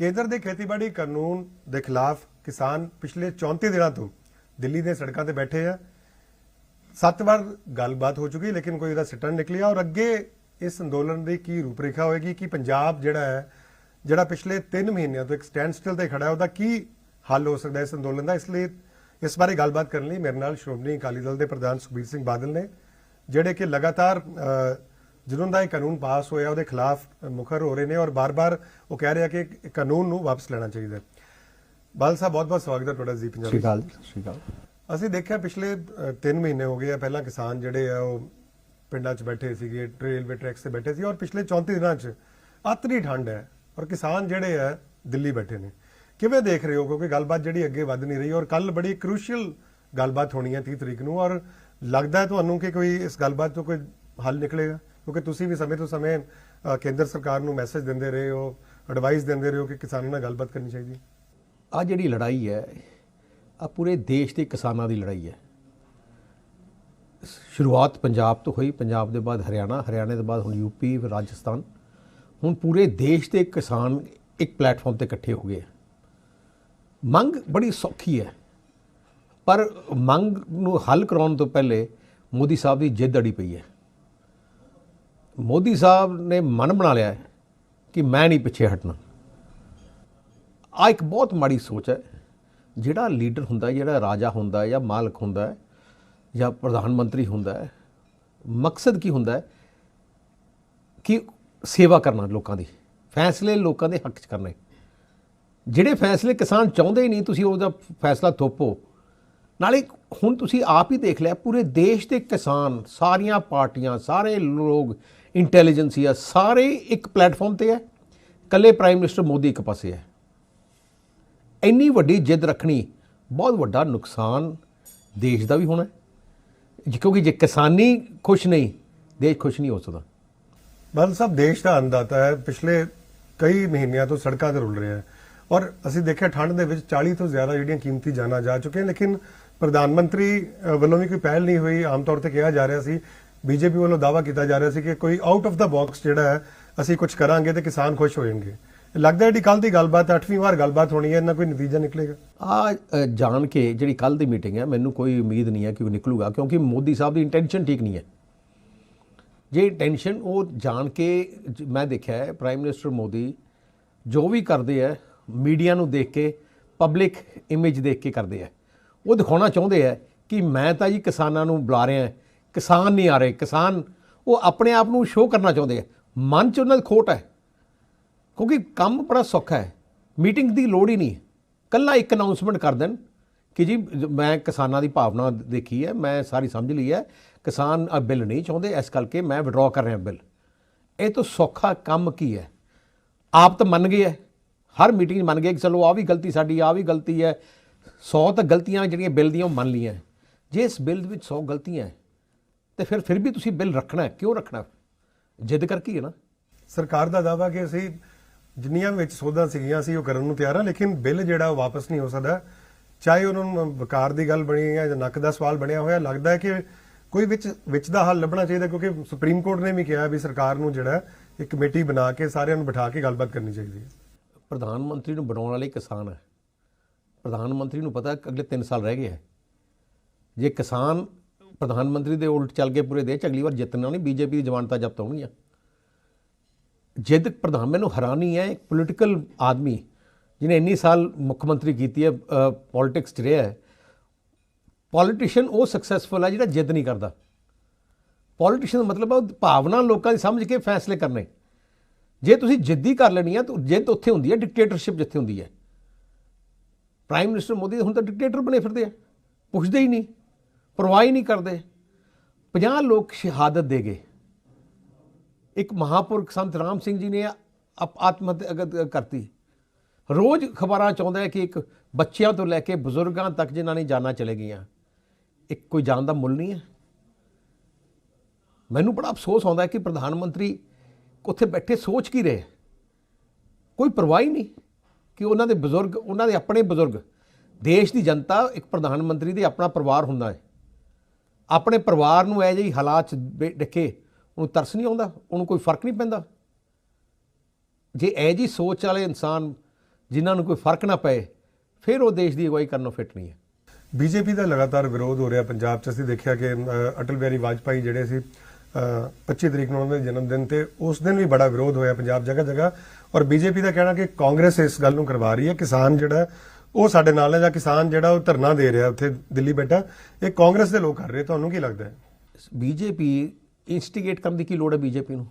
ਕੇਂਦਰ ਦੇ ਖੇਤੀਬਾੜੀ ਕਾਨੂੰਨ ਦੇ ਖਿਲਾਫ ਕਿਸਾਨ ਪਿਛਲੇ 34 ਦਿਨਾਂ ਤੋਂ ਦਿੱਲੀ ਦੇ ਸੜਕਾਂ ਤੇ ਬੈਠੇ ਆ। 7 ਵਾਰ ਗੱਲਬਾਤ ਹੋ ਚੁੱਕੀ ਲੇਕਿਨ ਕੋਈ ਇਹਦਾ ਸਿੱਟਾ ਨਹੀਂ ਨਿਕਲਿਆ। ਔਰ ਅੱਗੇ ਇਸ ਅੰਦੋਲਨ ਦੀ ਕੀ ਰੂਪਰੇਖਾ ਹੋਏਗੀ ਕਿ ਪੰਜਾਬ ਜਿਹੜਾ ਪਿਛਲੇ 3 ਮਹੀਨਿਆਂ ਤੋਂ ਇੱਕ ਸਟੈਂਡ ਸਟਿਲ ਤੇ ਖੜਾ ਹੈ, ਉਹਦਾ ਕੀ ਹੱਲ ਹੋ ਸਕਦਾ ਇਸ ਅੰਦੋਲਨ ਦਾ। ਇਸ ਲਈ ਇਸ ਬਾਰੇ ਗੱਲਬਾਤ ਕਰਨ ਲਈ ਮੇਰੇ ਨਾਲ ਸ਼੍ਰੋਮਣੀ ਅਕਾਲੀ ਦਲ ਦੇ ਪ੍ਰਧਾਨ ਸੁਖਬੀਰ ਸਿੰਘ ਬਾਦਲ ਨੇ, ਜਿਹੜੇ ਕਿ ਲਗਾਤਾਰ ਜਦੋਂ ਦਾ ਇਹ ਕਾਨੂੰਨ ਪਾਸ ਹੋਇਆ ਉਹਦੇ ਖਿਲਾਫ ਮੁਖਰ ਹੋ ਰਹੇ ਨੇ ਔਰ ਬਾਰ-ਬਾਰ ਉਹ ਕਹਿ ਰਹੇ ਆ ਕਿ ਕਾਨੂੰਨ ਨੂੰ ਵਾਪਸ ਲੈਣਾ ਚਾਹੀਦਾ। ਬਾਦਲ ਸਾਹਿਬ, ਬਹੁਤ-ਬਹੁਤ ਸਵਾਗਤ ਹੈ ਤੁਹਾਡਾ ਜੀ ਪੰਜਾਬੀ। ਸ੍ਰੀ ਅਕਾਲ। ਅਸੀਂ ਦੇਖਿਆ ਪਿਛਲੇ 3 ਮਹੀਨੇ ਹੋ ਗਏ ਆ, ਪਹਿਲਾਂ ਕਿਸਾਨ ਜਿਹੜੇ ਆ ਉਹ ਪਿੰਡਾਂ 'ਚ ਬੈਠੇ ਸੀਗੇ, ਰੇਲਵੇ ਟਰੈਕਸ ਤੇ ਬੈਠੇ ਸੀ ਔਰ ਪਿਛਲੇ 34 ਦਿਨਾਂ 'ਚ ਅਤਰੀ ਠੰਡ ਹੈ ਔਰ ਕਿਸਾਨ ਜਿਹੜੇ ਆ ਦਿੱਲੀ ਬੈਠੇ ਨੇ। ਕਿਵੇਂ ਦੇਖ ਰਹੇ ਹੋ, ਕਿਉਂਕਿ ਗੱਲਬਾਤ ਜਿਹੜੀ ਅੱਗੇ ਵੱਧ ਨਹੀਂ ਰਹੀ ਔਰ ਕੱਲ ਬੜੀ ਕ੍ਰੂਸ਼ੀਅਲ ਗੱਲਬਾਤ ਹੋਣੀ ਹੈ 30 ਤਰੀਕ ਨੂੰ, ਔਰ ਲੱਗਦਾ ਤੁਹਾਨੂੰ ਕਿ ਕੋਈ ਇਸ ਗੱਲਬਾਤ ਤੋਂ ਕੋਈ ਹੱਲ ਨਿਕਲੇਗਾ? ਕਿਉਂਕਿ ਤੁਸੀਂ ਵੀ ਸਮੇਂ ਤੋਂ ਸਮੇਂ ਕੇਂਦਰ ਸਰਕਾਰ ਨੂੰ ਮੈਸੇਜ ਦਿੰਦੇ ਰਹੇ ਹੋ, ਐਡਵਾਈਸ ਦਿੰਦੇ ਰਹੇ ਹੋ ਕਿ ਕਿਸਾਨਾਂ ਨਾਲ ਗੱਲਬਾਤ ਕਰਨੀ ਚਾਹੀਦੀ। ਆ ਜਿਹੜੀ ਲੜਾਈ ਹੈ ਆ ਪੂਰੇ ਦੇਸ਼ ਦੇ ਕਿਸਾਨਾਂ ਦੀ ਲੜਾਈ ਹੈ। ਸ਼ੁਰੂਆਤ ਪੰਜਾਬ ਤੋਂ ਹੋਈ, ਪੰਜਾਬ ਦੇ ਬਾਅਦ ਹਰਿਆਣੇ ਦੇ ਬਾਅਦ ਹੁਣ ਯੂਪੀ, ਫਿਰ ਰਾਜਸਥਾਨ। ਹੁਣ ਪੂਰੇ ਦੇਸ਼ ਦੇ ਕਿਸਾਨ ਇੱਕ ਪਲੇਟਫਾਰਮ ਤੇ ਇਕੱਠੇ ਹੋ ਗਏ। ਮੰਗ ਬੜੀ ਸੌਖੀ ਹੈ, ਪਰ ਮੰਗ ਨੂੰ ਹੱਲ ਕਰਾਉਣ ਤੋਂ ਪਹਿਲੇ ਮੋਦੀ ਸਾਹਿਬ ਦੀ ਜਿੱਦ ਅੜੀ ਪਈ ਹੈ। ਮੋਦੀ ਸਾਹਿਬ ਨੇ ਮਨ ਬਣਾ ਲਿਆ ਹੈ ਕਿ ਮੈਂ ਨਹੀਂ ਪਿੱਛੇ ਹਟਣਾ। ਆ ਇੱਕ ਬਹੁਤ ਮਾੜੀ ਸੋਚ ਹੈ। ਜਿਹੜਾ ਲੀਡਰ ਹੁੰਦਾ, ਜਿਹੜਾ ਰਾਜਾ ਹੁੰਦਾ ਜਾਂ ਮਾਲਕ ਹੁੰਦਾ ਜਾਂ ਪ੍ਰਧਾਨ ਮੰਤਰੀ ਹੁੰਦਾ ਹੈ, ਮਕਸਦ ਕੀ ਹੁੰਦਾ ਹੈ ਕਿ ਸੇਵਾ ਕਰਨਾ, ਲੋਕਾਂ ਦੀ ਫੈਸਲੇ ਲੋਕਾਂ ਦੇ ਹੱਕ 'ਚ ਕਰਨੇ। ਜਿਹੜੇ ਫੈਸਲੇ ਕਿਸਾਨ ਚਾਹੁੰਦੇ ਹੀ ਨਹੀਂ, ਤੁਸੀਂ ਉਹਦਾ ਫੈਸਲਾ ਥੋਪੋ। ਨਾਲੇ ਹੁਣ ਤੁਸੀਂ ਆਪ ਹੀ ਦੇਖ ਲਿਆ, ਪੂਰੇ ਦੇਸ਼ ਦੇ ਕਿਸਾਨ, ਸਾਰੀਆਂ ਪਾਰਟੀਆਂ, ਸਾਰੇ ਲੋਕ, ਇੰਟੈਲੀਜੈਂਸੀਆ, ਸਾਰੇ ਇੱਕ ਪਲੇਟਫਾਰਮ ਤੇ ਹੈ। ਇਕੱਲੇ ਪ੍ਰਾਈਮ ਮਿਨਿਸਟਰ ਮੋਦੀ ਇੱਕ ਪਾਸੇ ਹੈ। ਇੰਨੀ ਵੱਡੀ ਜਿੱਦ ਰੱਖਣੀ ਬਹੁਤ ਵੱਡਾ ਨੁਕਸਾਨ ਦੇਸ਼ ਦਾ ਵੀ ਹੋਣਾ, ਕਿਉਂਕਿ ਜੇ ਕਿਸਾਨੀ ਖੁਸ਼ ਨਹੀਂ, ਦੇਸ਼ ਖੁਸ਼ ਨਹੀਂ ਹੋ ਸਕਦਾ। ਬਾਦਲ ਸਾਹਿਬ, ਦੇਸ਼ ਦਾ ਅੰਨਦਾਤਾ ਹੈ, ਪਿਛਲੇ ਕਈ ਮਹੀਨਿਆਂ ਤੋਂ ਸੜਕਾਂ ਤੇ ਰੁਲ ਰਿਹਾ ਹੈ ਔਰ ਅਸੀਂ ਦੇਖਿਆ ਠੰਡ ਦੇ ਵਿੱਚ 40 ਤੋਂ ਜ਼ਿਆਦਾ ਜਿਹੜੀਆਂ ਕੀਮਤੀ ਜਾਨਾਂ ਜਾ ਚੁੱਕੀਆਂ, ਲੇਕਿਨ ਪ੍ਰਧਾਨ ਮੰਤਰੀ ਵੱਲੋਂ ਵੀ ਕੋਈ ਪਹਿਲ ਨਹੀਂ ਹੋਈ। ਆਮ ਤੌਰ ਤੇ ਕਿਹਾ ਜਾ ਰਿਹਾ ਸੀ, ਬੀਜੇਪੀ ਵੱਲੋਂ ਦਾਅਵਾ ਕੀਤਾ ਜਾ ਰਿਹਾ ਸੀ ਕਿ ਕੋਈ ਆਊਟ ਆਫ ਦਾ ਬਾਕਸ ਜਿਹੜਾ ਹੈ ਅਸੀਂ ਕੁਝ ਕਰਾਂਗੇ ਤੇ ਕਿਸਾਨ ਖੁਸ਼ ਹੋ ਜਾਣਗੇ। ਲੱਗਦਾ ਹੈ ਕਿ ਕੱਲ ਦੀ ਗੱਲਬਾਤ 8ਵੀਂ ਵਾਰ ਗੱਲਬਾਤ ਹੋਣੀ ਹੈ, ਇਹਨਾਂ ਕੋਈ ਨਤੀਜਾ ਨਿਕਲੇਗਾ? ਆ ਜਾਣ ਕੇ ਜਿਹੜੀ ਕੱਲ ਦੀ ਮੀਟਿੰਗ ਹੈ, ਮੈਨੂੰ ਕੋਈ ਉਮੀਦ ਨਹੀਂ ਹੈ ਕਿ ਉਹ ਨਿਕਲੂਗਾ, ਕਿਉਂਕਿ ਮੋਦੀ ਸਾਹਿਬ ਦੀ ਇੰਟੈਂਸ਼ਨ ਠੀਕ ਨਹੀਂ ਹੈ। ਜੇ ਇੰਟੈਂਸ਼ਨ ਉਹ ਜਾਣ ਕੇ, ਮੈਂ ਦੇਖਿਆ ਹੈ ਪ੍ਰਾਈਮ ਮਿਨਿਸਟਰ ਮੋਦੀ ਜੋ ਵੀ ਕਰਦੇ ਹੈ ਮੀਡੀਆ ਨੂੰ ਦੇਖ ਕੇ, ਪਬਲਿਕ ਇਮੇਜ ਦੇਖ ਕੇ ਕਰਦੇ ਹੈ। ਉਹ ਦਿਖਾਉਣਾ ਚਾਹੁੰਦੇ ਹੈ ਕਿ ਮੈਂ ਤਾਂ ਜੀ ਕਿਸਾਨਾਂ ਨੂੰ ਬੁਲਾ ਰਿਹਾ, ਕਿਸਾਨ ਨਹੀਂ ਆ ਰਹੇ। ਕਿਸਾਨ ਉਹ ਆਪਣੇ ਆਪ ਨੂੰ ਸ਼ੋਅ ਕਰਨਾ ਚਾਹੁੰਦੇ ਹੈ। ਮਨ 'ਚ ਉਹਨਾਂ ਦੀ ਖੋਟ ਹੈ, ਕਿਉਂਕਿ ਕੰਮ ਬੜਾ ਸੌਖਾ ਹੈ, ਮੀਟਿੰਗ ਦੀ ਲੋੜ ਹੀ ਨਹੀਂ। ਕੱਲਾ ਇੱਕ ਅਨਾਊਂਸਮੈਂਟ ਕਰ ਦੇਣ ਕਿ ਜੀ ਮੈਂ ਕਿਸਾਨਾਂ ਦੀ ਭਾਵਨਾ ਦੇਖੀ ਹੈ, ਮੈਂ ਸਾਰੀ ਸਮਝ ਲਈ ਹੈ, ਕਿਸਾਨ ਬਿੱਲ ਨਹੀਂ ਚਾਹੁੰਦੇ, ਇਸ ਕਰਕੇ ਮੈਂ ਵਿਡਰਾਅ ਕਰ ਰਿਹਾ ਬਿੱਲ। ਇਹ ਤੋਂ ਸੌਖਾ ਕੰਮ ਕੀ ਹੈ? ਆਪ ਤਾਂ ਮੰਨ ਗਏ ਹੈ, ਹਰ ਮੀਟਿੰਗ 'ਚ ਮੰਨ ਗਏ ਕਿ ਚਲੋ ਆਹ ਵੀ ਗਲਤੀ ਸਾਡੀ, ਆਹ ਵੀ ਗਲਤੀ ਹੈ। 100 ਤਾਂ ਗਲਤੀਆਂ ਜਿਹੜੀਆਂ ਬਿੱਲ ਦੀਆਂ ਉਹ ਮੰਨ ਲਈਆਂ। ਜੇ ਇਸ ਬਿੱਲ ਦੇ ਵਿੱਚ 100 ਗਲਤੀਆਂ ਹੈ ਤੇ ਫਿਰ ਵੀ ਤੁਸੀਂ ਬਿੱਲ ਰੱਖਣਾ ਹੈ। ਕਿਉਂ ਰੱਖਣਾ? ਜਿੱਦ ਕਰਕੇ ਹੈ ਨਾ। ਸਰਕਾਰ ਦਾ ਦਾਅਵਾ ਕਿ ਅਸੀਂ ਜਿੰਨੀਆਂ ਵਿੱਚ ਸੋਧਾਂ ਸੀਗੀਆਂ ਸੀ ਉਹ ਕਰਨ ਨੂੰ ਤਿਆਰ ਹਾਂ, ਲੇਕਿਨ ਬਿੱਲ ਜਿਹੜਾ ਉਹ ਵਾਪਸ ਨਹੀਂ ਹੋ ਸਕਦਾ। ਚਾਹੇ ਉਹਨਾਂ ਨੂੰ ਵਕਾਰ ਦੀ ਗੱਲ ਬਣੀ ਹੈ ਜਾਂ ਨੱਕ ਦਾ ਸਵਾਲ ਬਣਿਆ ਹੋਇਆ, ਲੱਗਦਾ ਹੈ ਕਿ ਕੋਈ ਵਿੱਚ ਦਾ ਹੱਲ ਲੱਭਣਾ ਚਾਹੀਦਾ, ਕਿਉਂਕਿ ਸੁਪਰੀਮ ਕੋਰਟ ਨੇ ਵੀ ਕਿਹਾ ਵੀ ਸਰਕਾਰ ਨੂੰ ਜਿਹੜਾ ਇੱਕ ਕਮੇਟੀ ਬਣਾ ਕੇ ਸਾਰਿਆਂ ਨੂੰ ਬਿਠਾ ਕੇ ਗੱਲਬਾਤ ਕਰਨੀ ਚਾਹੀਦੀ ਹੈ। ਪ੍ਰਧਾਨ ਮੰਤਰੀ ਨੂੰ ਬਣਾਉਣ ਵਾਲੇ ਕਿਸਾਨ ਹੈ। ਪ੍ਰਧਾਨ ਮੰਤਰੀ ਨੂੰ ਪਤਾ ਅਗਲੇ 3 ਸਾਲ ਰਹਿ ਗਏ ਹੈ। ਜੇ ਕਿਸਾਨ ਪ੍ਰਧਾਨ ਮੰਤਰੀ ਦੇ ਉਲਟ ਚੱਲ ਕੇ ਪੂਰੇ ਦੇਸ਼ 'ਚ ਅਗਲੀ ਵਾਰ ਜਿੱਤਣਾ ਨਹੀਂ, ਬੀਜੇਪੀ ਦੀ ਜ਼ਮਾਨਤਾਂ ਜ਼ਬਤ ਹੋਣਗੀਆਂ। ਜਿੱਦ ਪ੍ਰਧਾਨ, ਮੈਨੂੰ ਹੈਰਾਨੀ ਹੈ, ਇੱਕ ਪੋਲੀਟੀਕਲ ਆਦਮੀ ਜਿਹਨੇ ਇੰਨੀ ਸਾਲ ਮੁੱਖ ਮੰਤਰੀ ਕੀਤੀ ਹੈ, ਪੋਲਿਟਿਕਸ 'ਚ ਰਿਹਾ ਹੈ। ਪੋਲੀਟੀਸ਼ੀਅਨ ਉਹ ਸਕਸੈਸਫੁਲ ਹੈ ਜਿਹੜਾ ਜਿੱਦ ਨਹੀਂ ਕਰਦਾ। ਪੋਲੀਟੀਸ਼ੀਅਨ ਦਾ ਮਤਲਬ ਹੈ ਭਾਵਨਾ ਲੋਕਾਂ ਦੀ ਸਮਝ ਕੇ ਫੈਸਲੇ ਕਰਨੇ। ਜੇ ਤੁਸੀਂ ਜਿੱਦੀ ਕਰ ਲੈਣੀ ਹੈ ਤਾਂ ਜਿੱਦ ਉੱਥੇ ਹੁੰਦੀ ਹੈ, ਡਿਕਟੇਟਰਸ਼ਿਪ ਜਿੱਥੇ ਹੁੰਦੀ ਹੈ। ਪ੍ਰਾਈਮ ਮਿਨਿਸਟਰ ਮੋਦੀ ਹੁਣ ਤਾਂ ਡਿਕਟੇਟਰ ਬਣੇ ਫਿਰਦੇ ਆ, ਪੁੱਛਦੇ ਹੀ ਨਹੀਂ, ਪਰਵਾਹ ਹੀ ਨਹੀਂ ਕਰਦੇ। 50 ਲੋਕ ਸ਼ਹਾਦਤ ਦੇ ਗਏ। ਇੱਕ ਮਹਾਪੁਰਖ ਸੰਤ ਰਾਮ ਸਿੰਘ ਜੀ ਨੇ ਆਤਮ ਹੱਤਿਆ ਕਰਤੀ। ਰੋਜ਼ ਖਬਰਾਂ ਚਾਹੁੰਦਾ ਹੈ ਕਿ ਇੱਕ ਬੱਚਿਆਂ ਤੋਂ ਲੈ ਕੇ ਬਜ਼ੁਰਗਾਂ ਤੱਕ ਜਿਨ੍ਹਾਂ ਨੇ ਜਾਨਾਂ ਚਲੇ ਗਈਆਂ, ਇੱਕ ਕੋਈ ਜਾਨ ਦਾ ਮੁੱਲ ਨਹੀਂ ਹੈ। ਮੈਨੂੰ ਬੜਾ ਅਫਸੋਸ ਆਉਂਦਾ ਹੈ ਕਿ ਪ੍ਰਧਾਨ ਮੰਤਰੀ ਉੱਥੇ ਬੈਠੇ ਸੋਚ ਕੀ ਰਹੇ, ਕੋਈ ਪਰਵਾਹ ਹੀ ਨਹੀਂ ਕਿ ਉਹਨਾਂ ਦੇ ਬਜ਼ੁਰਗ, ਉਹਨਾਂ ਦੇ ਆਪਣੇ ਬਜ਼ੁਰਗ। ਦੇਸ਼ ਦੀ ਜਨਤਾ, ਇੱਕ ਪ੍ਰਧਾਨ ਮੰਤਰੀ ਦੇ ਆਪਣਾ ਪਰਿਵਾਰ ਹੁੰਦਾ ਹੈ। ਆਪਣੇ ਪਰਿਵਾਰ ਨੂੰ ਇਹ ਜਿਹੀ ਹਾਲਾਤ 'ਚ ਦੇਖੇ ਉਹਨੂੰ ਤਰਸ ਨਹੀਂ ਆਉਂਦਾ, ਉਹਨੂੰ ਕੋਈ ਫਰਕ ਨਹੀਂ ਪੈਂਦਾ। ਜੇ ਇਹ ਜੀ ਸੋਚ ਵਾਲੇ ਇਨਸਾਨ ਜਿਨ੍ਹਾਂ ਨੂੰ ਕੋਈ ਫਰਕ ਨਾ ਪਏ, ਫਿਰ ਉਹ ਦੇਸ਼ ਦੀ ਅਗਵਾਈ ਕਰਨ ਨੂੰ ਫਿੱਟ ਨਹੀਂ ਹੈ। ਬੀਜੇਪੀ ਦਾ ਲਗਾਤਾਰ ਵਿਰੋਧ ਹੋ ਰਿਹਾ ਪੰਜਾਬ 'ਚ। ਅਸੀਂ ਦੇਖਿਆ ਕਿ ਅਟਲ ਬਿਹਾਰੀ ਵਾਜਪਾਈ ਜਿਹੜੇ ਸੀ 25 ਤਰੀਕ ਨੂੰ ਉਹਨਾਂ ਦੇ ਜਨਮ ਦਿਨ ਤੇ ਉਸ ਦਿਨ ਵੀ ਬੜਾ ਵਿਰੋਧ ਹੋਇਆ ਪੰਜਾਬ ਜਗ੍ਹਾ ਜਗ੍ਹਾ, ਔਰ ਬੀਜੇਪੀ ਦਾ ਕਹਿਣਾ ਕਿ ਕਾਂਗਰਸ ਇਸ ਗੱਲ ਨੂੰ ਕਰਵਾ ਰਹੀ ਹੈ, ਕਿਸਾਨ ਜਿਹੜਾ ਉਹ ਸਾਡੇ ਨਾਲ ਹੈ ਜਾਂ ਕਿਸਾਨ ਜਿਹੜਾ ਉਹ ਧਰਨਾ ਦੇ ਰਿਹਾ ਉੱਥੇ ਦਿੱਲੀ ਬੈਠਾ, ਇਹ ਕਾਂਗਰਸ ਦੇ ਲੋਕ ਕਰ ਰਹੇ। ਤੁਹਾਨੂੰ ਕੀ ਲੱਗਦਾ ਹੈ? ਬੀਜੇਪੀ ਇਨਸਟੀਗੇਟ ਕਰਨ ਦੀ ਕੀ ਲੋੜ ਹੈ? ਬੀਜੇਪੀ ਨੂੰ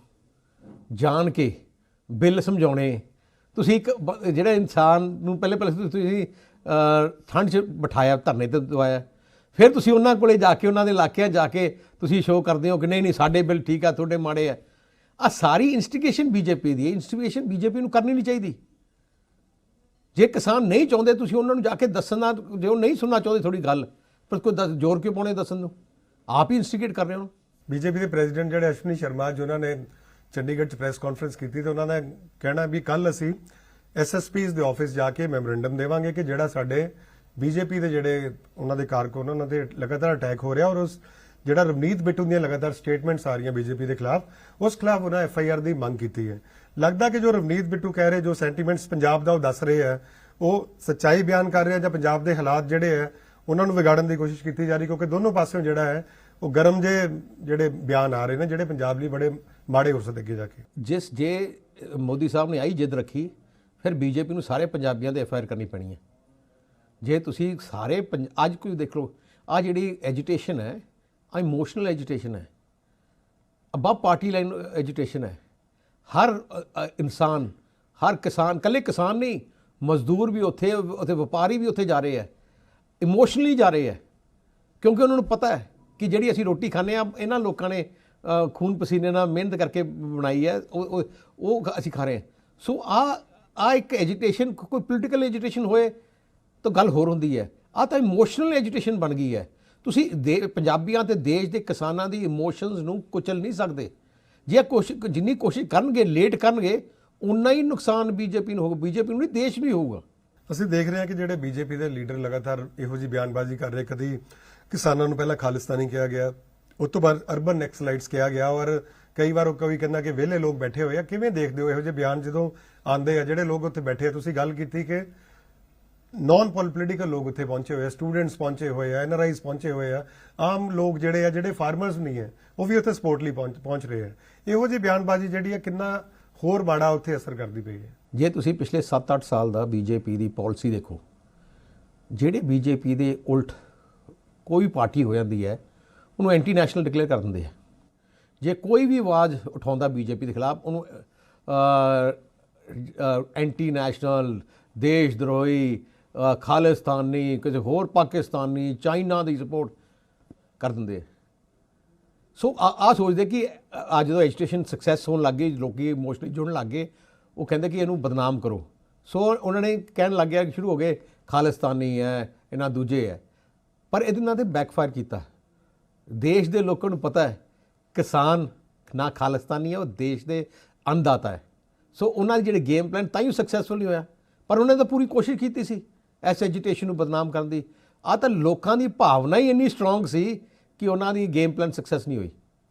ਜਾਣ ਕੇ ਬਿੱਲ ਸਮਝਾਉਣੇ, ਤੁਸੀਂ ਇੱਕ ਜਿਹੜਾ ਇਨਸਾਨ ਨੂੰ ਪਹਿਲੇ ਤੁਸੀਂ ਠੰਡ 'ਚ ਬਿਠਾਇਆ, ਧਰਨੇ ਤੇ ਦਵਾਇਆ, ਫਿਰ ਤੁਸੀਂ ਉਹਨਾਂ ਕੋਲੇ ਜਾ ਕੇ ਉਹਨਾਂ ਦੇ ਇਲਾਕਿਆਂ ਜਾ ਕੇ ਤੁਸੀਂ ਸ਼ੋਅ ਕਰਦੇ ਹੋ ਕਿ ਨਹੀਂ ਸਾਡੇ ਬਿੱਲ ਠੀਕ ਆ, ਤੁਹਾਡੇ ਮਾੜੇ ਆ। ਆ ਸਾਰੀ ਇਨਸਟੀਗੇਸ਼ਨ ਬੀਜੇਪੀ ਦੀ ਹੈ। ਇਨਸਟੀਗੇਸ਼ਨ ਬੀਜੇਪੀ ਨੂੰ ਕਰਨੀ ਨਹੀਂ ਚਾਹੀਦੀ। ਜੇ ਕਿਸਾਨ ਨਹੀਂ ਚਾਹੁੰਦੇ ਤੁਸੀਂ ਉਹਨਾਂ ਨੂੰ ਜਾ ਕੇ ਦੱਸਣਾ, ਜੇ ਉਹ ਨਹੀਂ ਸੁਣਨਾ ਚਾਹੁੰਦੇ ਥੋੜੀ ਗੱਲ, ਪਰ ਕੋਈ ਜ਼ੋਰ ਕਿਉਂ ਪਾਉਣੇ ਦੱਸਣ ਨੂੰ? ਆਪ ਹੀ ਇਨਸਟੀਗੇਟ ਕਰ ਰਹੇ ਹੋ। ਬੀਜੇਪੀ ਦੇ ਪ੍ਰੈਜ਼ੀਡੈਂਟ ਜਿਹੜੇ ਅਸ਼ਵਨੀ ਸ਼ਰਮਾ ਜੀ, ਉਹਨਾਂ ਨੇ ਚੰਡੀਗੜ੍ਹ 'ਚ ਪ੍ਰੈਸ ਕਾਨਫਰੰਸ ਕੀਤੀ ਤੇ ਉਹਨਾਂ ਨੇ ਕਹਿਣਾ ਵੀ ਕੱਲ ਅਸੀਂ ਐਸਐਸਪੀਜ਼ ਦੇ ਆਫਿਸ ਜਾ ਕੇ ਮੈਮੋਰੈਂਡਮ ਦੇਵਾਂਗੇ ਕਿ ਜਿਹੜਾ ਸਾਡੇ ਬੀਜੇਪੀ ਦੇ ਜਿਹੜੇ ਉਹਨਾਂ ਦੇ ਕਾਰਕੁਨ ਉਹਨਾਂ ਤੇ ਲਗਾਤਾਰ ਅਟੈਕ ਹੋ ਰਿਹਾ, ਔਰ ਉਸ ਜਿਹੜਾ ਰਵਨੀਤ ਬਿੱਟੂ ਦੀਆਂ ਲਗਾਤਾਰ ਸਟੇਟਮੈਂਟਸ ਆ ਰਹੀਆਂ ਬੀਜੇਪੀ ਦੇ ਖਿਲਾਫ, ਉਸ ਖਿਲਾਫ ਉਹਨਾਂ ਐਫਆਈਆਰ ਦੀ ਮੰਗ ਕੀਤੀ ਹੈ। ਲੱਗਦਾ ਕਿ ਜੋ ਰਵਨੀਤ ਬਿੱਟੂ ਕਹਿ ਰਹੇ, ਜੋ ਸੈਂਟੀਮੈਂਟਸ ਪੰਜਾਬ ਦਾ ਉਹ ਦੱਸ ਰਹੇ ਆ, ਉਹ ਸੱਚਾਈ ਬਿਆਨ ਕਰ ਰਹੇ ਆ ਜਾਂ ਪੰਜਾਬ ਦੇ ਹਾਲਾਤ ਜਿਹੜੇ ਆ ਉਹਨਾਂ ਨੂੰ ਵਿਗਾੜਨ ਦੀ ਕੋਸ਼ਿਸ਼ ਕੀਤੀ ਜਾ ਰਹੀ? ਕਿਉਂਕਿ ਦੋਨੋਂ ਪਾਸਿਓਂ ਜਿਹੜਾ ਹੈ ਉਹ ਗਰਮ ਜਿਹੜੇ ਬਿਆਨ ਆ ਰਹੇ ਨੇ, ਜਿਹੜੇ ਪੰਜਾਬ ਲਈ ਬੜੇ ਮਾੜੇ ਹੋ ਸਕਦੇ ਅੱਗੇ ਜਾ ਕੇ। ਜੇ ਮੋਦੀ ਸਾਹਿਬ ਨੇ ਆਈ ਜਿੱਦ ਰੱਖੀ, ਫਿਰ ਬੀਜੇਪੀ ਨੂੰ ਸਾਰੇ ਪੰਜਾਬੀਆਂ ਦੇ ਐਫਆਈਆਰ ਕਰਨੀ ਪੈਣੀ ਹੈ। ਜੇ ਤੁਸੀਂ ਸਾਰੇ ਅੱਜ ਕੋਈ ਦੇਖ ਲਓ, ਆ ਜਿਹੜੀ ਐਜੀਟੇਸ਼ਨ ਹੈ, ਆ ਇਮੋਸ਼ਨਲ ਐਜੀਟੇਸ਼ਨ ਹੈ, ਅਬਵ ਪਾਰਟੀ ਲਾਈਨ ਐਜੀਟੇਸ਼ਨ ਹੈ। ਹਰ ਇਨਸਾਨ, ਹਰ ਕਿਸਾਨ, ਇਕੱਲੇ ਕਿਸਾਨ ਨਹੀਂ, ਮਜ਼ਦੂਰ ਵੀ ਉੱਥੇ ਵਪਾਰੀ ਵੀ ਉੱਥੇ ਜਾ ਰਹੇ ਹੈ, ਇਮੋਸ਼ਨਲੀ ਜਾ ਰਹੇ ਹੈ, ਕਿਉਂਕਿ ਉਹਨਾਂ ਨੂੰ ਪਤਾ ਹੈ ਕਿ ਜਿਹੜੀ ਅਸੀਂ ਰੋਟੀ ਖਾਂਦੇ ਆ, ਇਹਨਾਂ ਲੋਕਾਂ ਨੇ ਖੂਨ ਪਸੀਨੇ ਨਾਲ ਮਿਹਨਤ ਕਰਕੇ ਬਣਾਈ ਹੈ, ਉਹ ਅਸੀਂ ਖਾ ਰਹੇ ਹਾਂ। ਸੋ ਆ ਇੱਕ ਐਜੀਟੇਸ਼ਨ, ਕੋਈ ਪੋਲੀਟੀਕਲ ਐਜੀਟੇਸ਼ਨ ਹੋਏ ਤਾਂ ਗੱਲ ਹੋਰ ਹੁੰਦੀ ਹੈ। ਆ ਤਾਂ ਇਮੋਸ਼ਨਲ ਐਜੀਟੇਸ਼ਨ ਬਣ ਗਈ ਹੈ। ਤੁਸੀਂ ਪੰਜਾਬੀਆਂ ਤੇ ਦੇਸ਼ ਦੇ ਕਿਸਾਨਾਂ ਦੀ ਇਮੋਸ਼ਨਸ ਨੂੰ ਕੁਚਲ ਨਹੀਂ ਸਕਦੇ। ਜੇ ਜਿੰਨੀ ਕੋਸ਼ਿਸ਼ ਕਰਨਗੇ, ਲੇਟ ਕਰਨਗੇ, ਉਨਾ ਹੀ ਨੁਕਸਾਨ ਬੀਜੇਪੀ ਨੂੰ ਹੋਊਗਾ। ਬੀਜੇਪੀ ਨੂੰ ਨਹੀਂ, ਦੇਸ਼ ਨੂੰ ਹੀ ਹੋਊਗਾ। ਅਸੀਂ ਦੇਖ ਰਹੇ ਹਾਂ ਕਿ ਜਿਹੜੇ ਬੀਜੇਪੀ ਦੇ ਲੀਡਰ ਲਗਾਤਾਰ ਇਹੋ ਜਿਹੀ ਬਿਆਨਬਾਜ਼ੀ ਕਰ ਰਹੇ। ਕਦੀ ਕਿਸਾਨਾਂ ਨੂੰ ਪਹਿਲਾਂ ਖਾਲਿਸਤਾਨੀ ਕਿਹਾ ਗਿਆ, ਉਸ ਤੋਂ ਬਾਅਦ ਅਰਬਨ ਨੈਕਸਲਾਈਟਸ ਕਿਹਾ ਗਿਆ, ਔਰ ਕਈ ਵਾਰ ਉਹ ਕੋਈ ਕਹਿੰਦਾ ਕਿ ਵਿਹਲੇ ਲੋਕ ਬੈਠੇ ਹੋਏ ਆ। ਕਿਵੇਂ ਦੇਖਦੇ ਹੋ ਇਹੋ ਜਿਹੇ ਬਿਆਨ ਜਦੋਂ ਆਉਂਦੇ ਆ? ਜਿਹੜੇ ਲੋਕ ਉੱਥੇ ਬੈਠੇ ਆ, ਤੁਸੀਂ ਗੱਲ ਕੀਤੀ ਕਿ ਨਾਨ ਪੋਲੀਟੀਕਲ ਲੋਕ ਉੱਥੇ ਪਹੁੰਚੇ ਹੋਏ ਆ, ਸਟੂਡੈਂਟਸ ਪਹੁੰਚੇ ਹੋਏ ਆ, ਐਨਆਰਆਈਜ਼ ਪਹੁੰਚੇ ਹੋਏ ਆ, ਆਮ ਲੋਕ ਜਿਹੜੇ ਆ, ਜਿਹੜੇ ਫਾਰਮਰਸ ਨਹੀਂ ਹੈ, ਉਹ ਵੀ ਉੱਥੇ ਸਪੋਰਟ ਲਈ ਪਹੁੰਚ ਰਹੇ ਆ। ਇਹੋ ਜਿਹੀ ਬਿਆਨਬਾਜ਼ੀ ਜਿਹੜੀ ਆ ਕਿੰਨਾ ਹੋਰ ਮਾੜਾ ਉੱਥੇ ਅਸਰ ਕਰਦੀ ਪਈ ਹੈ? ਜੇ ਤੁਸੀਂ ਪਿਛਲੇ 7-8 ਸਾਲ ਦਾ ਬੀਜੇਪੀ ਦੀ ਪਾਲਿਸੀ ਦੇਖੋ, ਜਿਹੜੇ ਬੀਜੇਪੀ ਦੇ ਉਲਟ ਕੋਈ ਪਾਰਟੀ ਹੋ ਜਾਂਦੀ ਹੈ, ਉਹਨੂੰ ਐਂਟੀ ਨੈਸ਼ਨਲ ਡਿਕਲੇਅਰ ਕਰ ਦਿੰਦੇ ਆ। ਜੇ ਕੋਈ ਵੀ ਆਵਾਜ਼ ਉਠਾਉਂਦਾ ਬੀਜੇਪੀ ਦੇ ਖਿਲਾਫ, ਉਹਨੂੰ ਐਂਟੀ ਨੈਸ਼ਨਲ, ਦੇਸ਼ ਦਰੋਹੀ, ਖਾਲਿਸਤਾਨੀ, ਕਿਸੇ ਹੋਰ ਪਾਕਿਸਤਾਨੀ, ਚਾਈਨਾ ਦੀ ਸਪੋਰਟ ਕਰ ਦਿੰਦੇ ਆ। ਸੋ ਆ ਸੋਚਦੇ ਕਿ ਅੱਜ ਜਦੋਂ ਐਜੂਕੇਸ਼ਨ ਸਕਸੈਸ ਹੋਣ ਲੱਗ ਗਈ, ਲੋਕੀ ਇਮੋਸ਼ਨਲੀ ਜੁੜਨ ਲੱਗ ਗਏ, ਉਹ ਕਹਿੰਦੇ ਕਿ ਇਹਨੂੰ ਬਦਨਾਮ ਕਰੋ। ਸੋ ਉਹਨਾਂ ਨੇ ਕਹਿਣ ਲੱਗ ਗਿਆ ਕਿ ਸ਼ੁਰੂ ਹੋ ਗਏ ਖਾਲਿਸਤਾਨੀ ਹੈ, ਇਹਨਾਂ ਦੂਜੇ ਹੈ। ਪਰ ਇਹਦੇ ਨਾਲ ਤੇ ਬੈਕਫਾਇਰ ਕੀਤਾ। ਦੇਸ਼ ਦੇ ਲੋਕਾਂ ਨੂੰ ਪਤਾ ਹੈ ਕਿਸਾਨ ਨਾ ਖਾਲਿਸਤਾਨੀ ਹੈ, ਉਹ ਦੇਸ਼ ਦੇ ਅੰਨਦਾਤਾ ਹੈ। ਸੋ ਉਹਨਾਂ ਦੇ ਜਿਹੜੇ ਗੇਮ ਪਲਾਨ ਤਾਂ ਹੀ ਸਕਸੈਸਫੁਲ ਨਹੀਂ ਹੋਇਆ, ਪਰ ਉਹਨਾਂ ਨੇ ਤਾਂ ਪੂਰੀ ਕੋਸ਼ਿਸ਼ ਕੀਤੀ ਸੀ ਇਸ ਐਜੀਟੇਸ਼ਨ ਨੂੰ ਬਦਨਾਮ ਕਰਨ ਦੀ। ਆ ਤਾਂ ਲੋਕਾਂ ਦੀ ਭਾਵਨਾ ਹੀ ਇੰਨੀ ਸਟਰੋਂਗ ਸੀ ਕਿ ਉਹਨਾਂ ਦੀ ਗੇਮ ਪਲਾਨ ਸਕਸੈਸ ਨਹੀਂ ਹੋਈ।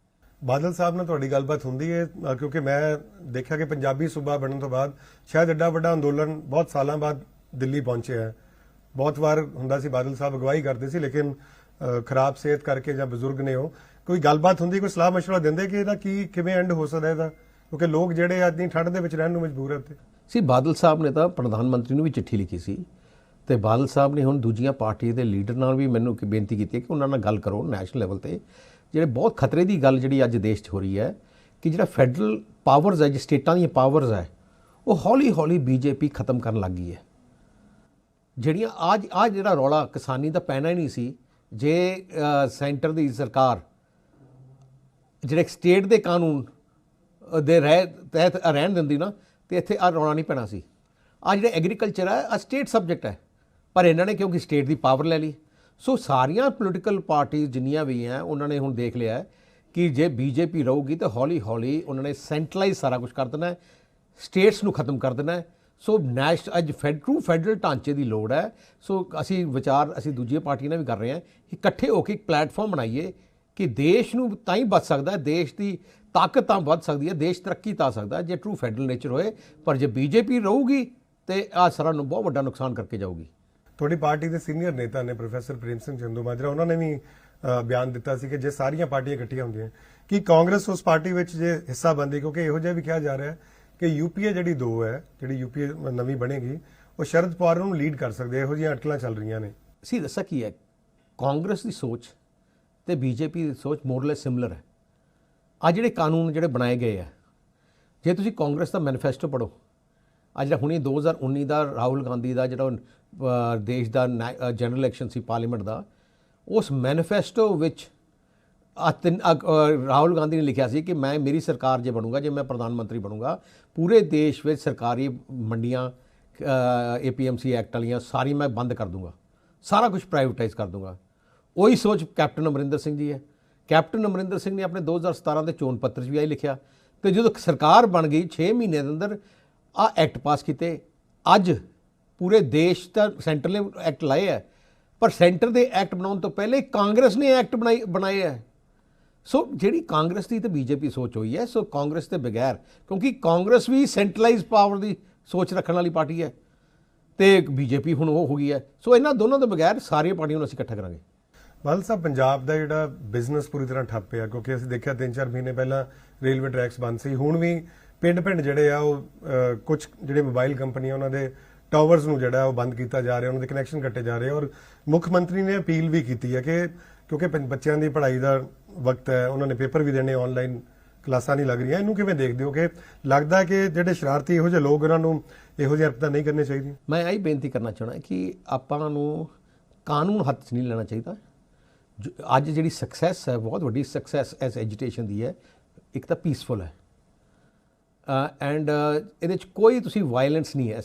ਬਾਦਲ ਸਾਹਿਬ ਨਾਲ ਤੁਹਾਡੀ ਗੱਲਬਾਤ ਹੁੰਦੀ ਹੈ? ਕਿਉਂਕਿ ਮੈਂ ਦੇਖਿਆ ਕਿ ਪੰਜਾਬੀ ਸੂਬਾ ਬਣਨ ਤੋਂ ਬਾਅਦ ਸ਼ਾਇਦ ਐਡਾ ਵੱਡਾ ਅੰਦੋਲਨ ਬਹੁਤ ਸਾਲਾਂ ਬਾਅਦ ਦਿੱਲੀ ਪਹੁੰਚਿਆ ਹੈ। ਬਹੁਤ ਵਾਰ ਹੁੰਦਾ ਸੀ ਬਾਦਲ ਸਾਹਿਬ ਅਗਵਾਈ ਕਰਦੇ ਸੀ, ਲੇਕਿਨ ਖਰਾਬ ਸਿਹਤ ਕਰਕੇ ਜਾਂ ਬਜ਼ੁਰਗ ਨੇ ਉਹ, ਕੋਈ ਗੱਲਬਾਤ ਹੁੰਦੀ, ਕੋਈ ਸਲਾਹ ਮਸ਼ਵਰਾ ਦਿੰਦੇ ਕਿ ਇਹਦਾ ਕਿਵੇਂ ਐਂਡ ਹੋ ਸਕਦਾ ਇਹਦਾ? ਕਿਉਂਕਿ ਲੋਕ ਜਿਹੜੇ ਅੱਜ ਦੀ ਠੰਡ ਦੇ ਵਿੱਚ ਰਹਿਣ ਨੂੰ ਮਜਬੂਰ ਹੈ। ਸੀ ਬਾਦਲ ਸਾਹਿਬ ਨੇ ਤਾਂ ਪ੍ਰਧਾਨ ਮੰਤਰੀ ਨੂੰ ਵੀ ਚਿੱਠੀ ਲਿਖੀ ਸੀ, ਤੇ ਬਾਦਲ ਸਾਹਿਬ ਨੇ ਹੁਣ ਦੂਜੀਆਂ ਪਾਰਟੀ ਦੇ ਲੀਡਰ ਨਾਲ ਵੀ ਮੈਨੂੰ ਬੇਨਤੀ ਕੀਤੀ ਹੈ ਕਿ ਉਹਨਾਂ ਨਾਲ ਗੱਲ ਕਰੋ ਨੈਸ਼ਨਲ ਲੈਵਲ ਤੇ। ਜਿਹੜੇ ਬਹੁਤ ਖਤਰੇ ਦੀ ਗੱਲ ਜਿਹੜੀ ਅੱਜ ਦੇਸ਼ 'ਚ ਹੋ ਰਹੀ ਹੈ ਕਿ ਜਿਹੜਾ ਫੈਡਰਲ ਪਾਵਰਸ ਹੈ, ਜੋ ਸਟੇਟਾਂ ਦੀਆਂ ਪਾਵਰਸ ਹੈ, ਉਹ ਹੌਲੀ ਹੌਲੀ ਬੀਜੇਪੀ ਖਤਮ ਕਰਨ ਲੱਗ ਗਈ ਹੈ। ਜਿਹੜੀਆਂ ਅੱਜ ਜਿਹੜਾ ਰੌਲਾ ਕਿਸਾਨੀ ਦਾ ਪੈਣਾ ਹੀ ਨਹੀਂ ਸੀ, ਜੇ ਸੈਂਟਰ ਦੀ ਸਰਕਾਰ ਜਿਹੜੇ ਸਟੇਟ ਦੇ ਕਾਨੂੰਨ ਦੇ ਤਹਿਤ ਰਹਿਣ ਦਿੰਦੀ ਨਾ, ਤੇ ਇੱਥੇ ਆ ਰੌਲਾ ਨਹੀਂ ਪੈਣਾ ਸੀ। ਆ ਜਿਹੜਾ ਐਗਰੀਕਲਚਰ ਹੈ, ਆ ਸਟੇਟ ਸਬਜੈਕਟ ਹੈ, ਪਰ ਇਹਨਾਂ ਨੇ ਕਿਉਂਕਿ ਸਟੇਟ ਦੀ ਪਾਵਰ ਲੈ ਲਈ। ਸੋ ਸਾਰੀਆਂ ਪੋਲੀਟੀਕਲ ਪਾਰਟੀਆਂ ਜਿੰਨੀਆਂ ਵੀ ਹੈ, ਉਹਨਾਂ ਨੇ ਹੁਣ ਦੇਖ ਲਿਆ ਕਿ ਜੇ ਬੀਜੇਪੀ ਰਹੂਗੀ ਤਾਂ ਹੌਲੀ ਹੌਲੀ ਉਹਨਾਂ ਨੇ ਸੈਂਟਰਲਾਈਜ਼ ਸਾਰਾ ਕੁਝ ਕਰ ਦੇਣਾ ਹੈ, ਸਟੇਟਸ ਨੂੰ ਖਤਮ ਕਰ ਦੇਣਾ ਹੈ। ਸੋ ਅੱਜ ਟਰੂ ਫੈਡਰਲ ਢਾਂਚੇ ਦੀ ਲੋੜ ਹੈ। ਸੋ ਅਸੀਂ ਦੂਜੀਆਂ ਪਾਰਟੀਆਂ ਨਾਲ ਵੀ ਕਰ ਰਹੇ ਹਾਂ, ਇਕੱਠੇ ਹੋ ਕੇ ਇੱਕ ਪਲੇਟਫਾਰਮ ਬਣਾਈਏ ਕਿ ਦੇਸ਼ ਨੂੰ ਤਾਂ ਹੀ ਬਚ ਸਕਦਾ ਹੈ, ਦੇਸ਼ ਦੀ ਤਾਕਤ ਤਾਂ ਵੱਧ ਸਕਦੀ ਹੈ, ਦੇਸ਼ ਤਰੱਕੀ ਤਾਂ ਸਕਦਾ ਜੇ ਟਰੂ ਫੈਡਰਲ ਨੇਚਰ ਹੋਏ। ਪਰ ਜੇ ਬੀਜੇਪੀ ਰਹੂਗੀ ਤੇ ਆ ਸਾਰਾ ਨੂੰ ਬਹੁਤ ਵੱਡਾ ਨੁਕਸਾਨ ਕਰਕੇ ਜਾਊਗੀ। ਤੁਹਾਡੀ ਪਾਰਟੀ ਦੇ ਸੀਨੀਅਰ ਨੇਤਾ ਨੇ ਪ੍ਰੋਫੈਸਰ ਪ੍ਰੇਮ ਸਿੰਘ ਚੰਦੂਮਾਜਰਾ, ਉਹਨਾਂ ਨੇ ਵੀ ਬਿਆਨ ਦਿੱਤਾ ਸੀ ਕਿ ਜੇ ਸਾਰੀਆਂ ਪਾਰਟੀਆਂ ਇਕੱਠੀਆਂ ਹੁੰਦੀਆਂ ਕਿ ਕਾਂਗਰਸ ਉਸ ਪਾਰਟੀ ਵਿੱਚ ਜੇ ਹਿੱਸਾ ਬਣਦੀ, ਕਿਉਂਕਿ ਇਹੋ ਜਿਹਾ ਵੀ ਕਿਹਾ ਜਾ ਰਿਹਾ ਹੈ ਕਿ ਯੂਪੀਏ ਜਿਹੜੀ 2 ਹੈ, ਜਿਹੜੀ ਯੂਪੀਏ ਨਵੀਂ ਬਣੇਗੀ, ਉਹ ਸ਼ਰਦ ਪਵਾਰ ਨੂੰ ਲੀਡ ਕਰ ਸਕਦੇ, ਇਹੋ ਜਿਹੀਆਂ ਅਟਕਲਾਂ ਚੱਲ ਰਹੀਆਂ ਨੇ। ਸੀ ਦੱਸਾਂ ਕੀ ਹੈ, ਕਾਂਗਰਸ ਦੀ ਸੋਚ ਤੇ ਬੀਜੇਪੀ ਦੀ ਸੋਚ ਮੋਰਲੈਸ ਸਿਮਿਲਰ ਹੈ। ਆ ਜਿਹੜੇ ਕਾਨੂੰਨ ਜਿਹੜੇ ਬਣਾਏ ਗਏ ਆ, ਜੇ ਤੁਸੀਂ ਕਾਂਗਰਸ ਦਾ ਮੈਨੀਫੈਸਟੋ ਪੜ੍ਹੋ, ਅੱਜ ਜਿਹੜਾ ਹੁਣੇ 2019 ਦਾ ਰਾਹੁਲ ਗਾਂਧੀ ਦਾ ਜਿਹੜਾ ਦੇਸ਼ ਦਾ ਜਨਰਲ ਇਲੈਕਸ਼ਨ ਸੀ ਪਾਰਲੀਮੈਂਟ ਦਾ, ਉਸ ਮੈਨੀਫੈਸਟੋ ਵਿੱਚ ਰਾਹੁਲ ਗਾਂਧੀ ਨੇ ਲਿਖਿਆ ਸੀ ਕਿ ਮੈਂ ਮੇਰੀ ਸਰਕਾਰ ਜੇ ਬਣੂਗਾ, ਜੇ ਮੈਂ ਪ੍ਰਧਾਨ ਮੰਤਰੀ ਬਣੂਗਾ, ਪੂਰੇ ਦੇਸ਼ ਵਿੱਚ ਸਰਕਾਰੀ ਮੰਡੀਆਂ APMC ਐਕਟ ਵਾਲੀਆਂ ਸਾਰੀ ਮੈਂ ਬੰਦ ਕਰ ਦੂੰਗਾ, ਸਾਰਾ ਕੁਝ ਪ੍ਰਾਈਵੇਟਾਈਜ਼ ਕਰ ਦੂੰਗਾ। ਉਹੀ ਸੋਚ ਕੈਪਟਨ ਅਮਰਿੰਦਰ ਸਿੰਘ ਦੀ ਹੈ। ਕੈਪਟਨ ਅਮਰਿੰਦਰ ਸਿੰਘ ਨੇ ਆਪਣੇ 2017 ਦੇ ਚੋਣ ਪੱਤਰ 'ਚ ਵੀ ਆਹੀ ਲਿਖਿਆ, ਤੇ ਜਦੋਂ ਸਰਕਾਰ ਬਣ ਗਈ 6 ਮਹੀਨੇ ਦੇ ਅੰਦਰ ਆ ਐਕਟ ਪਾਸ ਕੀਤੇ। ਅੱਜ ਪੂਰੇ ਦੇਸ਼ ਦਾ ਸੈਂਟਰ ਨੇ ਐਕਟ ਲਾਏ ਹੈ, ਪਰ ਸੈਂਟਰ ਦੇ ਐਕਟ ਬਣਾਉਣ ਤੋਂ ਪਹਿਲੇ ਕਾਂਗਰਸ ਨੇ ਐਕਟ ਬਣਾਏ ਹੈ। ਸੋ ਜਿਹੜੀ ਕਾਂਗਰਸ ਦੀ ਤੇ ਬੀਜੇਪੀ ਸੋਚ ਹੋਈ ਹੈ, ਸੋ ਕਾਂਗਰਸ ਦੇ ਬਗੈਰ, ਕਿਉਂਕਿ ਕਾਂਗਰਸ ਵੀ ਸੈਂਟਰਲਾਈਜ਼ ਪਾਵਰ ਦੀ ਸੋਚ ਰੱਖਣ ਵਾਲੀ ਪਾਰਟੀ ਹੈ ਤੇ ਬੀਜੇਪੀ ਹੁਣ ਉਹ ਹੋ ਗਈ ਹੈ। ਸੋ ਇਹਨਾਂ ਦੋਨਾਂ ਦੇ ਬਗੈਰ ਸਾਰੀਆਂ ਪਾਰਟੀਆਂ ਨੂੰ ਅਸੀਂ ਇਕੱਠਾ ਕਰਾਂਗੇ। ਬਾਦਲ ਸਾਹਿਬ, ਪੰਜਾਬ ਦਾ ਜਿਹੜਾ ਬਿਜ਼ਨਸ ਪੂਰੀ ਤਰ੍ਹਾਂ ਠੱਪ ਪਿਆ, ਕਿਉਂਕਿ ਅਸੀਂ ਦੇਖਿਆ 3-4 ਮਹੀਨੇ ਪਹਿਲਾਂ ਰੇਲਵੇ ਟਰੈਕਸ ਬੰਦ ਸੀ। ਹੁਣ ਵੀ ਪਿੰਡ ਜਿਹੜੇ ਆ ਉਹ ਕੁਝ ਜਿਹੜੇ ਮੋਬਾਈਲ ਕੰਪਨੀਆਂ ਉਹਨਾਂ ਦੇ ਟਾਵਰਸ ਨੂੰ ਜਿਹੜਾ ਉਹ ਬੰਦ ਕੀਤਾ ਜਾ ਰਿਹਾ, ਉਹਨਾਂ ਦੇ ਕਨੈਕਸ਼ਨ ਕੱਟੇ ਜਾ ਰਹੇ। ਔਰ ਮੁੱਖ ਮੰਤਰੀ ਨੇ ਅਪੀਲ ਵੀ ਕੀਤੀ ਹੈ ਕਿ ਕਿਉਂਕਿ ਬੱਚਿਆਂ ਦੀ ਪੜ੍ਹਾਈ ਦਾ ਵਕਤ ਹੈ, ਉਹਨਾਂ ਨੇ ਪੇਪਰ ਵੀ ਦੇਣੇ, ਆਨਲਾਈਨ ਕਲਾਸਾਂ ਨਹੀਂ ਲੱਗ ਰਹੀਆਂ। ਇਹਨੂੰ ਕਿਵੇਂ ਦੇਖਦੇ ਹੋ ਕਿ ਲੱਗਦਾ ਕਿ ਜਿਹੜੇ ਸ਼ਰਾਰਤੀ ਇਹੋ ਜਿਹੇ ਲੋਕ, ਉਹਨਾਂ ਨੂੰ ਇਹੋ ਜਿਹੀ ਹਰਕਤਾਂ ਨਹੀਂ ਕਰਨੀਆਂ ਚਾਹੀਦੀਆਂ? ਮੈਂ ਇਹੀ ਬੇਨਤੀ ਕਰਨਾ ਚਾਹੁੰਦਾ ਕਿ ਆਪਾਂ ਨੂੰ ਕਾਨੂੰਨ ਹੱਥ 'ਚ ਨਹੀਂ ਲੈਣਾ ਚਾਹੀਦਾ। ਅੱਜ ਜਿਹੜੀ ਸਕਸੈਸ ਹੈ, ਬਹੁਤ ਵੱਡੀ ਸਕਸੈਸ ਐਸ ਐਜੀਟੇਸ਼ਨ ਦੀ ਹੈ, ਇੱਕ ਤਾਂ ਪੀਸਫੁਲ ਹੈ ਐਂਡ ਇਹਦੇ 'ਚ ਕੋਈ ਤੁਸੀਂ ਵਾਇਲੈਂਸ ਨਹੀਂ ਹੈ।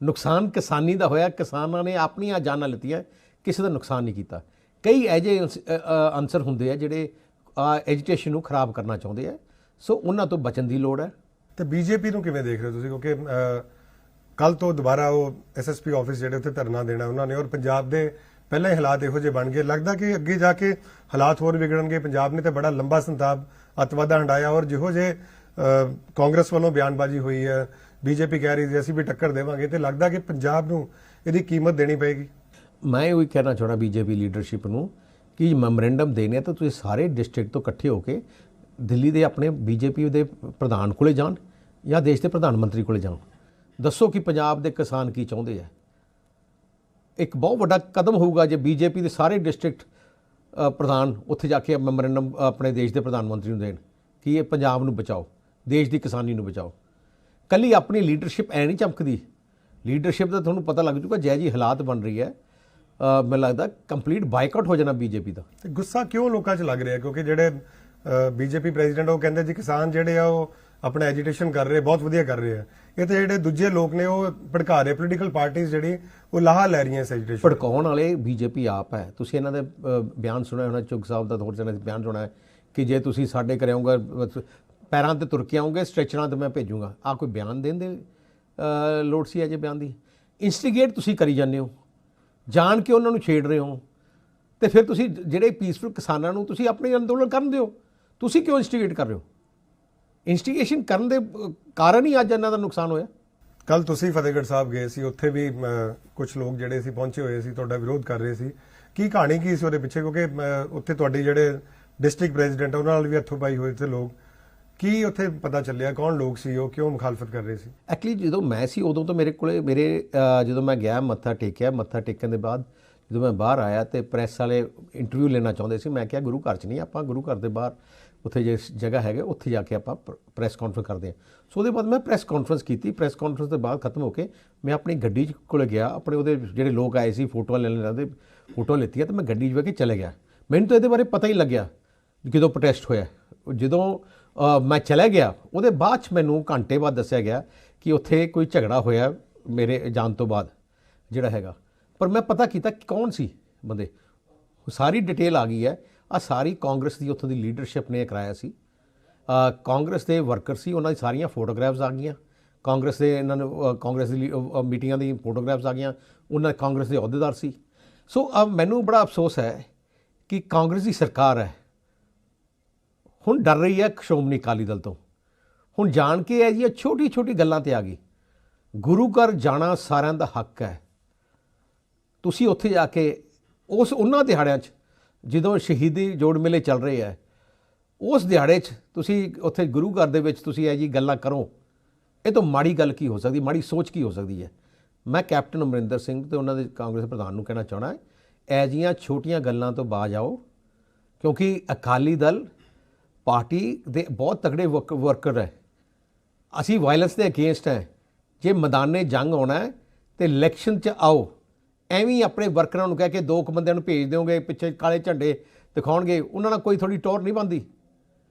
ਨੁਕਸਾਨ ਕਿਸਾਨੀ ਦਾ ਹੋਇਆ, ਕਿਸਾਨਾਂ ਨੇ ਆਪਣੀਆਂ ਜਾਨਾਂ ਲਿੱਤੀਆਂ, ਕਿਸੇ ਦਾ ਨੁਕਸਾਨ ਨਹੀਂ ਕੀਤਾ। ਕਈ ਇਹੋ ਜਿਹੇ ਅਨਸਰ ਹੁੰਦੇ ਆ ਜਿਹੜੇ ਐਜੀਟੇਸ਼ਨ ਨੂੰ ਖਰਾਬ ਕਰਨਾ ਚਾਹੁੰਦੇ ਆ, ਸੋ ਉਹਨਾਂ ਤੋਂ ਬਚਣ ਦੀ ਲੋੜ ਹੈ। ਤੇ ਬੀਜੇਪੀ ਨੂੰ ਕਿਵੇਂ ਦੇਖ ਰਹੇ ਹੋ ਤੁਸੀਂ? ਕਿਉਂਕਿ ਕੱਲ ਤੋਂ ਦੁਬਾਰਾ ਉਹ SSP ਆਫਿਸ ਜਿਹੜੇ ਉੱਥੇ ਧਰਨਾ ਦੇਣਾ ਉਹਨਾਂ ਨੇ, ਔਰ ਪੰਜਾਬ ਦੇ ਪਹਿਲਾਂ ਹੀ ਹਾਲਾਤ ਇਹੋ ਜਿਹੇ ਬਣ ਗਏ, ਲੱਗਦਾ ਕਿ ਅੱਗੇ ਜਾ ਕੇ ਹਾਲਾਤ ਹੋਰ ਵਿਗੜਨਗੇ। ਪੰਜਾਬ ਨੇ ਤੇ ਬੜਾ ਲੰਬਾ ਸੰਤਾਪ ਅੱਤਵਾਦਾਂ ਹੰਡਾਇਆ, ਔਰ ਜਿਹੋ ਜਿਹੇ ਕਾਂਗਰਸ ਵੱਲੋਂ ਬਿਆਨਬਾਜ਼ੀ ਹੋਈ ਹੈ, ਬੀਜੇਪੀ ਕਹਿ ਰਹੀ ਸੀ ਅਸੀਂ ਵੀ ਟੱਕਰ ਦੇਵਾਂਗੇ, ਤੇ ਲੱਗਦਾ ਕਿ ਪੰਜਾਬ ਨੂੰ ਇਹਦੀ ਕੀਮਤ ਦੇਣੀ ਪਏਗੀ। ਮੈਂ ਉਹੀ ਕਹਿਣਾ ਚਾਹੁੰਦਾ ਬੀਜੇਪੀ ਲੀਡਰਸ਼ਿਪ ਨੂੰ ਕਿ ਮੈਮੋਰੈਂਡਮ ਦੇਣੇ ਤਾਂ ਤੁਸੀਂ ਸਾਰੇ ਡਿਸਟ੍ਰਿਕਟ ਤੋਂ ਇਕੱਠੇ ਹੋ ਕੇ ਦਿੱਲੀ ਦੇ ਆਪਣੇ ਬੀਜੇਪੀ ਦੇ ਪ੍ਰਧਾਨ ਕੋਲੇ ਜਾਣ ਜਾਂ ਦੇਸ਼ ਦੇ ਪ੍ਰਧਾਨ ਮੰਤਰੀ ਕੋਲੇ ਜਾਣ, ਦੱਸੋ ਕਿ ਪੰਜਾਬ ਦੇ ਕਿਸਾਨ ਕੀ ਚਾਹੁੰਦੇ ਆ। ਇੱਕ ਬਹੁਤ ਵੱਡਾ ਕਦਮ ਹੋਊਗਾ ਜੇ ਬੀਜੇਪੀ ਦੇ ਸਾਰੇ ਡਿਸਟ੍ਰਿਕਟ ਪ੍ਰਧਾਨ ਉੱਥੇ ਜਾ ਕੇ ਮੈਮੋਰੈਂਡਮ ਆਪਣੇ ਦੇਸ਼ ਦੇ ਪ੍ਰਧਾਨ ਮੰਤਰੀ ਨੂੰ ਦੇਣ ਕਿ ਇਹ ਪੰਜਾਬ ਨੂੰ ਬਚਾਓ, ਦੇਸ਼ ਦੀ ਕਿਸਾਨੀ ਨੂੰ ਬਚਾਓ। ਕੱਲੀ ਆਪਣੀ ਲੀਡਰਸ਼ਿਪ ਐ ਨਹੀਂ ਚਮਕਦੀ, ਲੀਡਰਸ਼ਿਪ ਦਾ ਤੁਹਾਨੂੰ ਪਤਾ ਲੱਗ ਜੂਗਾ ਜੈ ਜੀ ਹਾਲਾਤ ਬਣ ਰਹੀ ਹੈ। ਮੈਨੂੰ ਲੱਗਦਾ ਕੰਪਲੀਟ ਬਾਈਕਾਟ ਹੋ ਜਾਣਾ ਬੀਜੇਪੀ ਦਾ। ਤੇ ਗੁੱਸਾ ਕਿਉਂ ਲੋਕਾਂ 'ਚ ਲੱਗ ਰਿਹਾ? ਕਿਉਂਕਿ ਜਿਹੜੇ ਬੀਜੇਪੀ ਪ੍ਰੈਜ਼ੀਡੈਂਟ ਉਹ ਕਹਿੰਦੇ ਜੀ ਕਿਸਾਨ ਜਿਹੜੇ ਆ ਉਹ ਆਪਣਾ ਐਜੀਟੇਸ਼ਨ ਕਰ ਰਹੇ, ਬਹੁਤ ਵਧੀਆ ਕਰ ਰਹੇ ਆ। ਇਹ ਤੇ ਜਿਹੜੇ ਦੂਜੇ ਲੋਕ ਨੇ ਉਹ ਭੜਕਾ ਰਹੇ, ਪੋਲੀਟੀਕਲ ਪਾਰਟੀਆਂ ਜਿਹੜੀ ਉਹ ਲਾਹਾ ਲੈ ਰਹੀਆਂ ਇਸ ਐਜੀਟੇਸ਼ਨ। ਭੜਕਾਉਣ ਵਾਲੇ ਬੀਜੇਪੀ ਆਪ ਹੈ। ਤੁਸੀਂ ਇਹਨਾਂ ਦੇ ਬਿਆਨ ਸੁਣਿਆ ਹੋਣਾ, ਚੁੱਗ ਸਾਹਿਬ ਦਾ ਥੋੜ੍ਹਾ ਜਿਹਾ ਬਿਆਨ ਸੁਣਾ ਹੈ ਕਿ ਜੇ ਤੁਸੀਂ ਸਾਡੇ ਘਰੇ ਆਉਂਗੇ, ਪੈਰਾਂ ਤੇ ਤੁਰ ਕੇ ਆਉਂਗੇ, ਸਟ੍ਰੈਚਰਾਂ ਤੇ ਮੈਂ ਭੇਜੂੰਗਾ। ਆਹ ਕੋਈ ਬਿਆਨ ਦੇਣ ਦੇ ਲੋੜ ਸੀ ਅਜੇ ਬਿਆਨ ਦੀ? ਇਨਸਟੀਗੇਟ ਤੁਸੀਂ ਕਰੀ ਜਾਂਦੇ ਹੋ, ਜਾਣ ਕੇ ਉਹਨਾਂ ਨੂੰ ਛੇੜ ਰਹੇ ਹੋ, ਤੇ ਫਿਰ ਤੁਸੀਂ ਜਿਹੜੇ ਪੀਸਫੁਲ ਕਿਸਾਨਾਂ ਨੂੰ ਤੁਸੀਂ ਆਪਣੇ ਅੰਦੋਲਨ ਕਰਨ ਦਿਓ, ਤੁਸੀਂ ਕਿਉਂ ਇਨਸਟੀਗੇਟ ਕਰ ਰਹੇ ਹੋ? ਇਨਸਟੀਗੇਸ਼ਨ ਕਰਨ ਦੇ ਕਾਰਨ ਹੀ ਅੱਜ ਇਹਨਾਂ ਦਾ ਨੁਕਸਾਨ ਹੋਇਆ। ਕੱਲ ਤੁਸੀਂ ਫਤਿਹਗੜ੍ਹ ਸਾਹਿਬ ਗਏ ਸੀ, ਉੱਥੇ ਵੀ ਕੁਝ ਲੋਕ ਜਿਹੜੇ ਸੀ ਪਹੁੰਚੇ ਹੋਏ ਸੀ, ਤੁਹਾਡਾ ਵਿਰੋਧ ਕਰ ਰਹੇ ਸੀ। ਕੀ ਕਹਾਣੀ ਕੀ ਸੀ ਉਹਦੇ ਪਿੱਛੇ? ਕਿਉਂਕਿ ਉੱਥੇ ਤੁਹਾਡੇ ਜਿਹੜੇ ਡਿਸਟ੍ਰਿਕਟ ਪ੍ਰੈਜ਼ੀਡੈਂਟ ਉਹਨਾਂ ਨਾਲ ਵੀ ਹੱਥੋਂ ਪਾਈ ਹੋਏ ਸੀ ਲੋਕ। ਕੀ ਉੱਥੇ ਪਤਾ ਚੱਲਿਆ ਕੌਣ ਲੋਕ ਸੀ, ਉਹ ਕਿਉਂ ਮੁਖਾਲਫਤ ਕਰ ਰਹੇ ਸੀ? ਐਕਚੁਅਲੀ ਜਦੋਂ ਮੈਂ ਸੀ ਉਦੋਂ ਤਾਂ ਮੇਰੇ ਕੋਲੇ ਜਦੋਂ ਮੈਂ ਗਿਆ ਮੱਥਾ ਟੇਕਿਆ, ਮੱਥਾ ਟੇਕਣ ਦੇ ਬਾਅਦ ਜਦੋਂ ਮੈਂ ਬਾਹਰ ਆਇਆ ਤੇ ਪ੍ਰੈਸ ਵਾਲੇ ਇੰਟਰਵਿਊ ਲੈਣਾ ਚਾਹੁੰਦੇ ਸੀ। ਮੈਂ ਕਿਹਾ ਗੁਰੂ ਘਰ 'ਚ ਨਹੀਂ, ਆਪਾਂ ਗੁਰੂ ਘਰ ਦੇ ਬਾਹਰ ਉੱਥੇ ਜੇ ਜਗ੍ਹਾ ਹੈਗੇ ਉੱਥੇ ਜਾ ਕੇ ਆਪਾਂ ਪ੍ਰੈਸ ਕਾਨਫਰੰਸ ਕਰਦੇ ਹਾਂ। ਸੋ ਉਹਦੇ ਬਾਅਦ ਮੈਂ ਪ੍ਰੈਸ ਕਾਨਫਰੰਸ ਕੀਤੀ। ਪ੍ਰੈਸ ਕਾਨਫਰੰਸ ਦੇ ਬਾਅਦ ਖਤਮ ਹੋ ਕੇ ਮੈਂ ਆਪਣੀ ਗੱਡੀ ਕੋਲ ਗਿਆ, ਆਪਣੇ ਉਹਦੇ ਜਿਹੜੇ ਲੋਕ ਆਏ ਸੀ ਫੋਟੋਆਂ ਲੈਣ ਦੇ, ਫੋਟੋ ਲਿੱਤੀਆਂ ਤੇ ਮੈਂ ਗੱਡੀ 'ਚ ਬਹਿ ਕੇ ਚਲੇ ਗਿਆ। ਮੈਨੂੰ ਤਾਂ ਇਹਦੇ ਬਾਰੇ ਪਤਾ ਹੀ ਲੱਗਿਆ ਜਦੋਂ ਪ੍ਰੋਟੈਸਟ ਹੋਇਆ। ਜਦੋਂ ਮੈਂ ਚਲਾ ਗਿਆ ਉਹਦੇ ਬਾਅਦ 'ਚ ਮੈਨੂੰ ਘੰਟੇ ਬਾਅਦ ਦੱਸਿਆ ਗਿਆ ਕਿ ਉੱਥੇ ਕੋਈ ਝਗੜਾ ਹੋਇਆ ਮੇਰੇ ਜਾਣ ਤੋਂ ਬਾਅਦ ਜਿਹੜਾ ਹੈਗਾ। ਪਰ ਮੈਂ ਪਤਾ ਕੀਤਾ ਕਿ ਕੌਣ ਸੀ ਬੰਦੇ, ਸਾਰੀ ਡਿਟੇਲ ਆ ਗਈ ਹੈ। ਆ ਸਾਰੀ ਕਾਂਗਰਸ ਦੀ ਉੱਥੋਂ ਦੀ ਲੀਡਰਸ਼ਿਪ ਨੇ ਕਰਾਇਆ ਸੀ। ਕਾਂਗਰਸ ਦੇ ਵਰਕਰ ਸੀ, ਉਹਨਾਂ ਦੀ ਸਾਰੀਆਂ ਫੋਟੋਗ੍ਰਾਫਸ ਆ ਗਈਆਂ। ਕਾਂਗਰਸ ਦੇ ਇਹਨਾਂ ਨੂੰ ਕਾਂਗਰਸ ਦੀ ਮੀਟਿੰਗਾਂ ਦੀ ਫੋਟੋਗ੍ਰਾਫਸ ਆ ਗਈਆਂ। ਉਹਨਾਂ ਕਾਂਗਰਸ ਦੇ ਅਹੁਦੇਦਾਰ ਸੀ। ਸੋ ਮੈਨੂੰ ਬੜਾ ਅਫਸੋਸ ਹੈ ਕਿ ਕਾਂਗਰਸ ਦੀ ਸਰਕਾਰ ਹੈ ਹੁਣ ਡਰ ਰਹੀ ਹੈ ਸ਼੍ਰੋਮਣੀ ਅਕਾਲੀ ਦਲ ਤੋਂ। ਹੁਣ ਜਾਣ ਕੇ ਹੈ ਜੀ ਛੋਟੀ ਛੋਟੀ ਗੱਲਾਂ ਤੇ ਆ ਗਈ। ਗੁਰੂ ਘਰ ਜਾਣਾ ਸਾਰਿਆਂ ਦਾ ਹੱਕ ਹੈ। ਤੁਸੀਂ ਉੱਥੇ ਜਾ ਕੇ ਉਹਨਾਂ ਦਿਹਾੜਿਆਂ 'ਚ ਜਦੋਂ ਸ਼ਹੀਦੀ ਜੋੜ ਮੇਲੇ ਚੱਲ ਰਹੇ ਹੈ, ਉਸ ਦਿਹਾੜੇ 'ਚ ਤੁਸੀਂ ਉੱਥੇ ਗੁਰੂ ਘਰ ਦੇ ਵਿੱਚ ਤੁਸੀਂ ਇਹ ਜੀ ਗੱਲਾਂ ਕਰੋ, ਇਹ ਤੋਂ ਮਾੜੀ ਗੱਲ ਕੀ ਹੋ ਸਕਦੀ, ਮਾੜੀ ਸੋਚ ਕੀ ਹੋ ਸਕਦੀ ਹੈ। ਮੈਂ ਕੈਪਟਨ ਅਮਰਿੰਦਰ ਸਿੰਘ ਤੇ ਉਹਨਾਂ ਦੇ ਕਾਂਗਰਸ ਪ੍ਰਧਾਨ ਨੂੰ ਕਹਿਣਾ ਚਾਹਣਾ, ਇਹ ਜਿਹੀਆਂ ਛੋਟੀਆਂ ਗੱਲਾਂ ਤੋਂ ਬਾਜ਼ ਆਓ, ਕਿਉਂਕਿ ਅਕਾਲੀ ਦਲ ਪਾਰਟੀ ਦੇ ਬਹੁਤ ਤਕੜੇ ਵਰਕਰ ਹੈ। ਅਸੀਂ ਵਾਇਲੈਂਸ ਦੇ ਅਗੇਂਸਟ ਹੈ। ਜੇ ਮੈਦਾਨੇ ਜੰਗ ਆਉਣਾ ਹੈ ਤੇ ਇਲੈਕਸ਼ਨ 'ਚ ਆਓ। ਐਵੇਂ ਹੀ ਆਪਣੇ ਵਰਕਰਾਂ ਨੂੰ ਕਹਿ ਕੇ 2 ਬੰਦਿਆਂ ਨੂੰ ਭੇਜ ਦਿਓਗੇ, ਪਿੱਛੇ ਕਾਲੇ ਝੰਡੇ ਦਿਖਾਉਣਗੇ, ਉਹਨਾਂ ਨਾਲ ਕੋਈ ਥੋੜੀ ਟੌਰ ਨਹੀਂ ਬਣਦੀ।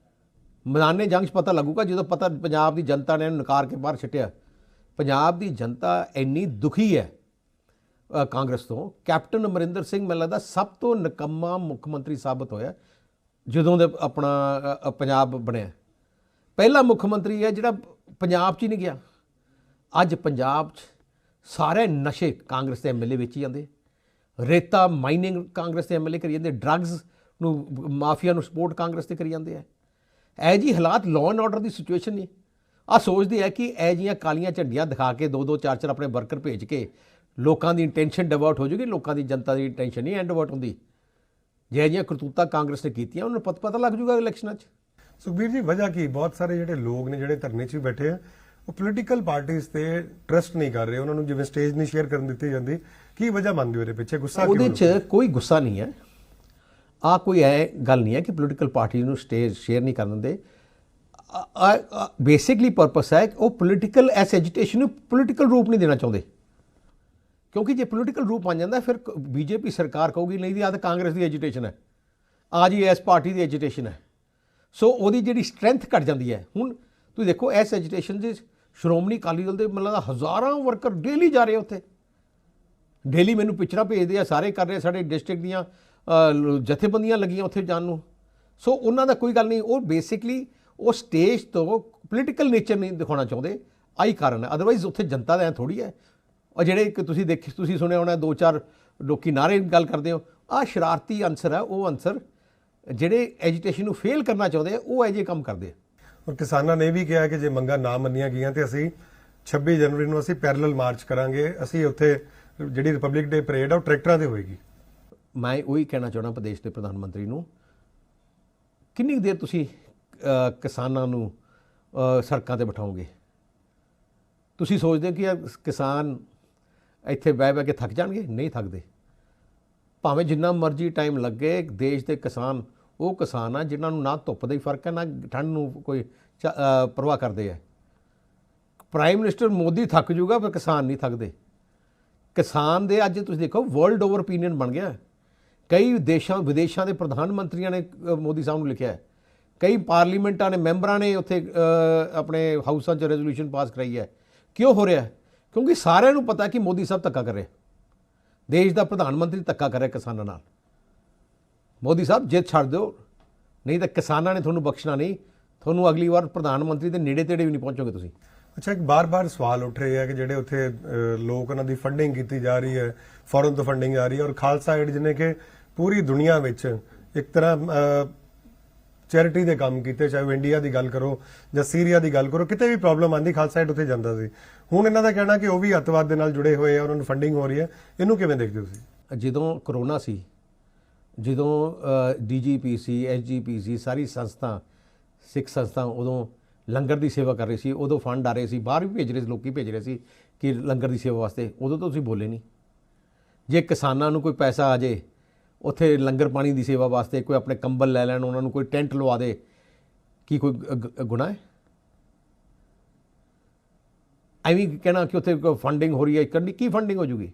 ਮੈਦਾਨੇ ਜੰਗ 'ਚ ਪਤਾ ਲੱਗੂਗਾ ਜਦੋਂ ਪਤਾ ਪੰਜਾਬ ਦੀ ਜਨਤਾ ਨੇ ਇਹਨੂੰ ਨਕਾਰ ਕੇ ਬਾਹਰ ਛੱਟਿਆ। ਪੰਜਾਬ ਦੀ ਜਨਤਾ ਇੰਨੀ ਦੁਖੀ ਹੈ ਕਾਂਗਰਸ ਤੋਂ। ਕੈਪਟਨ ਅਮਰਿੰਦਰ ਸਿੰਘ ਮੈਨੂੰ ਲੱਗਦਾ ਸਭ ਤੋਂ ਨਿਕੰਮਾ ਮੁੱਖ ਮੰਤਰੀ ਸਾਬਤ ਹੋਇਆ ਜਦੋਂ ਦੇ ਆਪਣਾ ਪੰਜਾਬ ਬਣਿਆ। ਪਹਿਲਾ ਮੁੱਖ ਮੰਤਰੀ ਹੈ ਜਿਹੜਾ ਪੰਜਾਬ 'ਚ ਹੀ ਨਹੀਂ ਗਿਆ। ਅੱਜ ਪੰਜਾਬ 'ਚ ਸਾਰੇ ਨਸ਼ੇ ਕਾਂਗਰਸ ਦੇ ਐਮਐਲਏ ਵੇਚੀ ਜਾਂਦੇ, ਰੇਤਾ ਮਾਈਨਿੰਗ ਕਾਂਗਰਸ ਦੇ ਐਮਐਲਏ ਕਰੀ ਜਾਂਦੇ, ਡਰੱਗਸ ਨੂੰ ਮਾਫੀਆ ਨੂੰ ਸਪੋਰਟ ਕਾਂਗਰਸ ਤੇ ਕਰੀ ਜਾਂਦੇ ਆ। ਇਹ ਜੀ ਹਾਲਾਤ law and order the situation ਨਹੀਂ। ਆ ਸੋਚਦੇ ਆ ਕਿ ਇਹ ਜੀਆਂ ਕਾਲੀਆਂ ਝੰਡੀਆਂ ਦਿਖਾ ਕੇ 2-2 4-4 ਆਪਣੇ ਵਰਕਰ ਭੇਜ ਕੇ ਲੋਕਾਂ ਦੀ ਇੰਟੈਂਸ਼ਨ ਡਿਵਰਟ ਹੋ ਜੂਗੀ। ਲੋਕਾਂ ਦੀ ਜਨਤਾ ਦੀ ਇੰਟੈਂਸ਼ਨ ਨਹੀਂ ਡਿਵਰਟ ਹੁੰਦੀ। ਜੇ ਜਿਹੀਆਂ ਕਰਤੂਤਾਂ ਕਾਂਗਰਸ ਨੇ ਕੀਤੀਆਂ ਉਹਨਾਂ ਨੂੰ ਪਤਾ ਲੱਗ ਜੂਗਾ ਇਲੈਕਸ਼ਨਾਂ 'ਚ। ਸੁਖਬੀਰ ਜੀ, ਵਜ੍ਹਾ ਕੀ? ਬਹੁਤ ਸਾਰੇ ਜਿਹੜੇ ਲੋਕ ਨੇ ਜਿਹੜੇ ਧਰਨੇ 'ਚ ਵੀ ਬੈਠੇ ਆ, ਉਹ ਪੋਲੀਟੀਕਲ ਪਾਰਟੀਆਂ ਤੇ ਟਰਸਟ ਨਹੀਂ ਕਰ ਰਹੇ, ਉਹਨਾਂ ਨੂੰ ਜਿਵੇਂ ਸਟੇਜ ਨਹੀਂ ਸ਼ੇਅਰ ਕਰਨ ਦਿੱਤੀ ਜਾਂਦੀ। ਕੀ ਵਜ੍ਹਾ ਮੰਨਦੇ ਹੋ ਇਹਦੇ ਪਿੱਛੇ? ਗੁੱਸਾ ਕਿਉਂ? ਉਹਦੇ 'ਚ ਕੋਈ ਗੁੱਸਾ ਨਹੀਂ ਹੈ। ਆ ਕੋਈ ਐ ਗੱਲ ਨਹੀਂ ਹੈ ਕਿ ਪੋਲੀਟੀਕਲ ਪਾਰਟੀ ਨੂੰ ਸਟੇਜ ਸ਼ੇਅਰ ਨਹੀਂ ਕਰਨ ਦਿੰਦੇ। ਬੇਸਿਕਲੀ ਪਰਪਸ ਹੈ ਉਹ ਪੋਲੀਟੀਕਲ ਐਜੀਟੇਸ਼ਨ ਨੂੰ ਪੋਲੀਟੀਕਲ ਰੂਪ ਨਹੀਂ ਦੇਣਾ ਚਾਹੁੰਦੇ, ਕਿਉਂਕਿ ਜੇ ਪੋਲੀਟੀਕਲ ਰੂਪ ਬਣ ਜਾਂਦਾ ਫਿਰ ਬੀਜੇਪੀ ਸਰਕਾਰ ਕਹੂਗੀ ਨਹੀਂ ਦੀ ਆ ਤਾਂ ਕਾਂਗਰਸ ਦੀ ਐਜੀਟੇਸ਼ਨ ਹੈ, ਆ ਜੀ ਇਸ ਪਾਰਟੀ ਦੀ ਐਜੀਟੇਸ਼ਨ ਹੈ। ਸੋ ਉਹਦੀ ਜਿਹੜੀ ਸਟਰੈਂਥ ਘਟ ਜਾਂਦੀ ਹੈ। ਹੁਣ ਤੁਸੀਂ ਦੇਖੋ ਇਸ ਐਜੀਟੇਸ਼ਨ 'ਚ ਸ਼੍ਰੋਮਣੀ ਅਕਾਲੀ ਦਲ ਦੇ ਮਤਲਬ ਹਜ਼ਾਰਾਂ ਵਰਕਰ ਡੇਲੀ ਜਾ ਰਹੇ ਉੱਥੇ, ਡੇਲੀ ਮੈਨੂੰ ਪਿਕਚਰਾਂ ਭੇਜਦੇ ਆ, ਸਾਰੇ ਕਰ ਰਹੇ। ਸਾਡੇ ਡਿਸਟ੍ਰਿਕਟ ਦੀਆਂ ਜਥੇਬੰਦੀਆਂ ਲੱਗੀਆਂ ਉੱਥੇ ਜਾਣ ਨੂੰ। ਸੋ ਉਹਨਾਂ ਦਾ ਕੋਈ ਗੱਲ ਨਹੀਂ, ਉਹ ਬੇਸਿਕਲੀ ਉਹ ਸਟੇਜ ਤੋਂ ਪੋਲੀਟੀਕਲ ਨੇਚਰ ਨਹੀਂ ਦਿਖਾਉਣਾ ਚਾਹੁੰਦੇ। ਆਹੀ ਕਾਰਨ ਹੈ। ਅਦਰਵਾਈਜ਼ ਉੱਥੇ ਜਨਤਾ ਦਾ ਐਂ ਥੋੜ੍ਹੀ ਹੈ। ਔਰ ਜਿਹੜੇ ਤੁਸੀਂ ਸੁਣਿਆ ਹੋਣਾ 2-4 ਲੋਕੀ ਨਾਅਰੇ ਗੱਲ ਕਰਦੇ ਹੋ, ਆਹ ਸ਼ਰਾਰਤੀ ਅਨਸਰ ਹੈ। ਉਹ ਅਨਸਰ ਜਿਹੜੇ ਐਜੀਟੇਸ਼ਨ ਨੂੰ ਫੇਲ ਕਰਨਾ ਚਾਹੁੰਦੇ ਆ, ਉਹ ਇਹੋ ਜਿਹੇ ਕੰਮ ਕਰਦੇ ਆ। ਔਰ ਕਿਸਾਨਾਂ ਨੇ ਵੀ ਕਿਹਾ ਕਿ ਜੇ ਮੰਗਾਂ ਨਾ ਮੰਨੀਆਂ ਗਈਆਂ ਤੇ ਅਸੀਂ 26 ਜਨਵਰੀ ਨੂੰ ਅਸੀਂ ਪੈਰਲਲ ਮਾਰਚ ਕਰਾਂਗੇ। ਅਸੀਂ ਉੱਥੇ ਜਿਹੜੀ ਰਿਪਬਲਿਕ ਡੇ ਪਰੇਡ ਆ ਉਹ ਟਰੈਕਟਰਾਂ ਤੇ ਹੋਏਗੀ। ਮੈਂ ਉਹੀ ਕਹਿਣਾ ਚਾਹੁੰਦਾ ਪ੍ਰਦੇਸ਼ ਦੇ ਪ੍ਰਧਾਨ ਮੰਤਰੀ ਨੂੰ, ਕਿੰਨੀ ਦੇਰ ਤੁਸੀਂ ਕਿਸਾਨਾਂ ਨੂੰ ਸੜਕਾਂ ਤੇ ਬਿਠਾਓਗੇ? ਤੁਸੀਂ ਸੋਚਦੇ ਹੋ ਕਿ ਕਿਸਾਨ ਇੱਥੇ ਬਹਿ ਕੇ ਥੱਕ ਜਾਣਗੇ? ਨਹੀਂ ਥੱਕਦੇ। ਭਾਵੇਂ ਜਿੰਨਾ ਮਰਜ਼ੀ ਟਾਈਮ ਲੱਗੇ। ਦੇਸ਼ ਦੇ ਕਿਸਾਨ ਉਹ ਕਿਸਾਨ ਆ ਜਿਨ੍ਹਾਂ ਨੂੰ ਨਾ ਧੁੱਪ ਦਾ ਹੀ ਫਰਕ ਹੈ, ਨਾ ਠੰਡ ਨੂੰ ਕੋਈ ਪਰਵਾਹ ਕਰਦੇ ਆ। ਪ੍ਰਾਈਮ ਮਿਨਿਸਟਰ ਮੋਦੀ ਥੱਕ ਜੂਗਾ ਪਰ ਕਿਸਾਨ ਨਹੀਂ ਥੱਕਦੇ। ਕਿਸਾਨ ਦੇ ਅੱਜ ਤੁਸੀਂ ਦੇਖੋ ਵਰਲਡ ਓਵਰ ਓਪੀਨੀਅਨ ਬਣ ਗਿਆ। ਕਈ ਵਿਦੇਸ਼ਾਂ ਦੇ ਪ੍ਰਧਾਨ ਮੰਤਰੀਆਂ ਨੇ ਮੋਦੀ ਸਾਹਿਬ ਨੂੰ ਲਿਖਿਆ ਹੈ। ਕਈ ਪਾਰਲੀਮੈਂਟਾਂ ਨੇ ਮੈਂਬਰਾਂ ਨੇ ਉੱਥੇ ਆਪਣੇ ਹਾਊਸਾਂ 'ਚ ਰੈਜ਼ੋਲੂਸ਼ਨ ਪਾਸ ਕਰਾਈ ਹੈ। ਕਿਉਂ ਹੋ ਰਿਹਾ? ਕਿਉਂਕਿ ਸਾਰਿਆਂ ਨੂੰ ਪਤਾ ਕਿ ਮੋਦੀ ਸਾਹਿਬ ਧੱਕਾ ਕਰ ਰਿਹਾ। ਦੇਸ਼ ਦਾ ਪ੍ਰਧਾਨ ਮੰਤਰੀ ਧੱਕਾ ਕਰ ਰਿਹਾ ਕਿਸਾਨਾਂ ਨਾਲ। ਮੋਦੀ ਸਾਹਿਬ ਜਿੱਤ ਛੱਡ ਦਿਓ, ਨਹੀਂ ਤਾਂ ਕਿਸਾਨਾਂ ਨੇ ਤੁਹਾਨੂੰ ਬਖਸ਼ਣਾ ਨਹੀਂ। ਤੁਹਾਨੂੰ ਅਗਲੀ ਵਾਰ ਪ੍ਰਧਾਨ ਮੰਤਰੀ ਦੇ ਨੇੜੇ ਤੇੜੇ ਵੀ ਨਹੀਂ ਪਹੁੰਚੋਗੇ ਤੁਸੀਂ। ਅੱਛਾ, ਇੱਕ ਬਾਰ-ਬਾਰ ਸਵਾਲ ਉੱਠ ਰਹੇ ਆ ਕਿ ਜਿਹੜੇ ਉੱਥੇ ਲੋਕ ਉਹਨਾਂ ਦੀ ਫੰਡਿੰਗ ਕੀਤੀ ਜਾ ਰਹੀ ਹੈ, ਫੋਰਨ ਤੋਂ ਫੰਡਿੰਗ ਆ ਰਹੀ ਹੈ, ਔਰ ਖਾਲਸਾ ਏਡ ਜਿਹਨੇ ਕਿ ਪੂਰੀ ਦੁਨੀਆ ਵਿੱਚ ਇੱਕ ਤਰ੍ਹਾਂ ਚੈਰਿਟੀ ਦੇ ਕੰਮ ਕੀਤੇ, ਚਾਹੇ ਇੰਡੀਆ ਦੀ ਗੱਲ ਕਰੋ ਜਾਂ ਸੀਰੀਆ ਦੀ ਗੱਲ ਕਰੋ, ਕਿਤੇ ਵੀ ਪ੍ਰੋਬਲਮ ਆਂਦੀ ਖਾਲਸਾ ਏਡ ਉੱਥੇ ਜਾਂਦਾ ਸੀ। ਹੁਣ ਇਹਨਾਂ ਦਾ ਕਹਿਣਾ ਕਿ ਉਹ ਵੀ ਅੱਤਵਾਦ ਦੇ ਨਾਲ ਜੁੜੇ ਹੋਏ ਆ, ਉਹਨਾਂ ਨੂੰ ਫੰਡਿੰਗ ਹੋ ਰਹੀ ਹੈ। ਇਹਨੂੰ ਕਿਵੇਂ ਦੇਖਦੇ ਹੋ ਤੁਸੀਂ? ਜਦੋਂ ਕਰੋਨਾ ਸੀ, ਜਦੋਂ DGPC SGPC ਸਾਰੀ ਸੰਸਥਾ ਸਿੱਖ ਸੰਸਥਾ ਉਦੋਂ ਲੰਗਰ ਦੀ ਸੇਵਾ ਕਰ ਰਹੀ ਸੀ, ਉਦੋਂ ਫੰਡ ਆ ਰਹੇ ਸੀ, ਬਾਹਰ ਵੀ ਭੇਜ ਰਹੇ ਸੀ, ਲੋਕੀ ਭੇਜ ਰਹੇ ਸੀ ਕਿ ਲੰਗਰ ਦੀ ਸੇਵਾ ਵਾਸਤੇ। ਉਦੋਂ ਤਾਂ ਤੁਸੀਂ ਬੋਲੇ ਨਹੀਂ। ਜੇ ਕਿਸਾਨਾਂ ਨੂੰ ਕੋਈ ਪੈਸਾ ਆ ਜੇ ਉੱਥੇ ਲੰਗਰ ਪਾਣੀ ਦੀ ਸੇਵਾ ਵਾਸਤੇ, ਕੋਈ ਆਪਣੇ ਕੰਬਲ ਲੈ ਲੈਣ, ਉਹਨਾਂ ਨੂੰ ਕੋਈ ਟੈਂਟ ਲਵਾ ਦੇ, ਕੀ ਕੋਈ ਗੁਨਾਹ ਹੈ? ਐਵੇਂ ਕਹਿਣਾ ਕਿ ਉੱਥੇ ਫੰਡਿੰਗ ਹੋ ਰਹੀ ਹੈ, ਕਰਨੀ ਕੀ ਫੰਡਿੰਗ ਹੋ ਜੂਗੀ?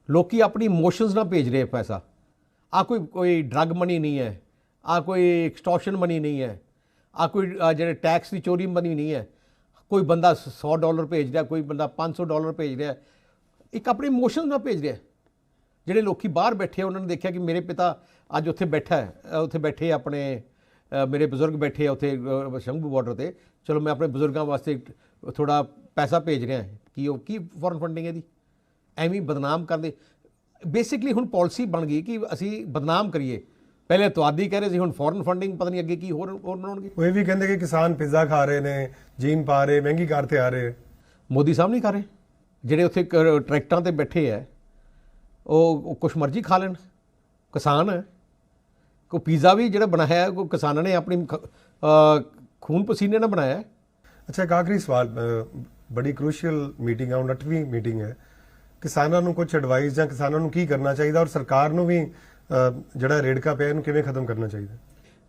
ਲੋਕੀ ਆਪਣੀ ਇਮੋਸ਼ਨਸ ਨਾਲ ਭੇਜ ਰਹੇ ਪੈਸਾ। ਆ ਕੋਈ ਡਰੱਗ ਮਨੀ ਨਹੀਂ ਹੈ, ਆ ਕੋਈ ਐਕਸਟੋਰਸ਼ਨ ਮਨੀ ਨਹੀਂ ਹੈ, ਆ ਕੋਈ ਜਿਹੜੇ ਟੈਕਸ ਦੀ ਚੋਰੀ ਮਨੀ ਨਹੀਂ ਹੈ। ਕੋਈ ਬੰਦਾ $100 ਭੇਜ ਰਿਹਾ, ਕੋਈ ਬੰਦਾ $500 ਭੇਜ ਰਿਹਾ, ਇੱਕ ਆਪਣੀ ਇਮੋਸ਼ਨ ਨਾਲ ਭੇਜ ਰਿਹਾ। ਜਿਹੜੇ ਲੋਕੀ ਬਾਹਰ ਬੈਠੇ ਉਹਨਾਂ ਨੇ ਦੇਖਿਆ ਕਿ ਮੇਰੇ ਪਿਤਾ ਅੱਜ ਉੱਥੇ ਬੈਠਾ ਹੈ, ਉੱਥੇ ਬੈਠੇ ਆਪਣੇ ਮੇਰੇ ਬਜ਼ੁਰਗ ਬੈਠੇ ਆ ਉੱਥੇ ਸ਼ੰਭੂ ਬਾਰਡਰ ਤੇ, ਚਲੋ ਮੈਂ ਆਪਣੇ ਬਜ਼ੁਰਗਾਂ ਵਾਸਤੇ ਥੋੜਾ ਪੈਸਾ ਭੇਜ ਰਿਹਾ। ਕੀ ਫੋਰਨ ਫੰਡਿੰਗ ਹੈ ਦੀ? ਐਵੇਂ ਬਦਨਾਮ ਕਰਦੇ। ਬੇਸਿਕਲੀ ਹੁਣ ਪਾਲਿਸੀ ਬਣ ਗਈ ਕਿ ਅਸੀਂ ਬਦਨਾਮ ਕਰੀਏ। ਪਹਿਲੇ ਅੱਤਵਾਦੀ ਕਹਿ ਰਹੇ ਸੀ, ਹੁਣ ਫੋਰਨ ਫੰਡਿੰਗ, ਪਤਾ ਨਹੀਂ ਅੱਗੇ ਕੀ ਹੋਰ ਬਣਾਉਣਗੇ। ਉਹ ਇਹ ਵੀ ਕਹਿੰਦੇ ਕਿ ਕਿਸਾਨ ਪਿਜ਼ਾ ਖਾ ਰਹੇ ਨੇ, ਜੀਨ ਪਾ ਰਹੇ, ਮਹਿੰਗੀ ਕਾਰ ਤੇ ਆ ਰਹੇ। ਮੋਦੀ ਸਾਹਿਬ ਨਹੀਂ ਕਰ ਰਹੇ। ਜਿਹੜੇ ਉੱਥੇ ਟਰੈਕਟਰਾਂ ਤੇ ਬੈਠੇ ਹੈ ਉਹ ਕੁਛ ਮਰਜ਼ੀ ਖਾ ਲੈਣ, ਕਿਸਾਨ ਹੈ। ਕੋਈ ਪੀਜ਼ਾ ਵੀ ਜਿਹੜਾ ਬਣਾਇਆ ਹੈ ਕੋਈ ਕਿਸਾਨਾਂ ਨੇ ਆਪਣੀ ਖੂਨ ਪਸੀਨੇ ਨਾਲ ਬਣਾਇਆ ਹੈ। ਅੱਛਾ, ਇੱਕ ਆਖਰੀ ਸਵਾਲ, ਬੜੀ ਕ੍ਰੂਸ਼ੀਅਲ ਮੀਟਿੰਗ ਹੈ, 29ਵੀਂ ਮੀਟਿੰਗ ਹੈ। ਕਿਸਾਨਾਂ ਨੂੰ ਕੁਝ ਐਡਵਾਈਸ ਜਾਂ ਕਿਸਾਨਾਂ ਨੂੰ ਕੀ ਕਰਨਾ ਚਾਹੀਦਾ ਔਰ ਸਰਕਾਰ ਨੂੰ ਵੀ ਜਿਹੜਾ ਰੇੜਕਾ ਪਿਆ ਇਹਨੂੰ ਕਿਵੇਂ ਖਤਮ ਕਰਨਾ ਚਾਹੀਦਾ?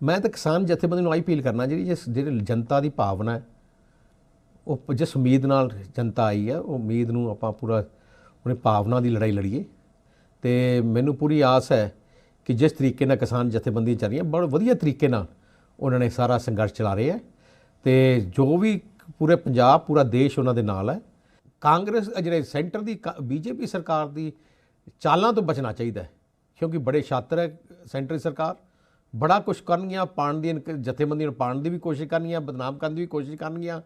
ਮੈਂ ਤਾਂ ਕਿਸਾਨ ਜਥੇਬੰਦੀ ਨੂੰ ਆਹੀ ਅਪੀਲ ਕਰਨਾ, ਜਿਹੜੀ ਜਨਤਾ ਦੀ ਭਾਵਨਾ ਹੈ, ਉਹ ਜਿਸ ਉਮੀਦ ਨਾਲ ਜਨਤਾ ਆਈ ਹੈ, ਉਹ ਉਮੀਦ ਨੂੰ ਆਪਾਂ ਪੂਰਾ ਉਹਨੇ ਭਾਵਨਾ ਦੀ ਲੜਾਈ ਲੜੀਏ। ਤੇ ਮੈਨੂੰ ਪੂਰੀ ਆਸ ਹੈ ਕਿ ਜਿਸ ਤਰੀਕੇ ਨਾਲ ਕਿਸਾਨ ਜਥੇਬੰਦੀ ਚੱਲ ਰਹੀ ਹੈ, ਬੜੇ ਵਧੀਆ ਤਰੀਕੇ ਨਾਲ ਉਹਨਾਂ ਨੇ ਸਾਰਾ ਸੰਘਰਸ਼ ਚਲਾ ਰਹੇ ਹੈ। ਤੇ ਜੋ ਵੀ ਪੂਰੇ ਪੰਜਾਬ, ਪੂਰਾ ਦੇਸ਼ ਉਹਨਾਂ ਦੇ ਨਾਲ ਹੈ। ਕਾਂਗਰਸ ਜਿਹੜੇ ਸੈਂਟਰ ਦੀ ਬੀਜੇਪੀ ਸਰਕਾਰ ਦੀ ਚਾਲਾਂ ਤੋਂ ਬਚਣਾ ਚਾਹੀਦਾ ਹੈ, ਕਿਉਂਕਿ ਬੜੇ ਛਾਤਰ ਹੈ ਸੈਂਟਰ ਸਰਕਾਰ, ਬੜਾ ਕੁਛ ਕਰਨਗੀਆਂ, ਪਾਣ ਦੀ ਜਥੇਬੰਦੀਆਂ ਨੂੰ ਪਾਣ ਦੀ ਵੀ ਕੋਸ਼ਿਸ਼ ਕਰਨਗੀਆਂ, ਬਦਨਾਮ ਕਰਨ ਦੀ ਵੀ ਕੋਸ਼ਿਸ਼ ਕਰਨਗੀਆਂ,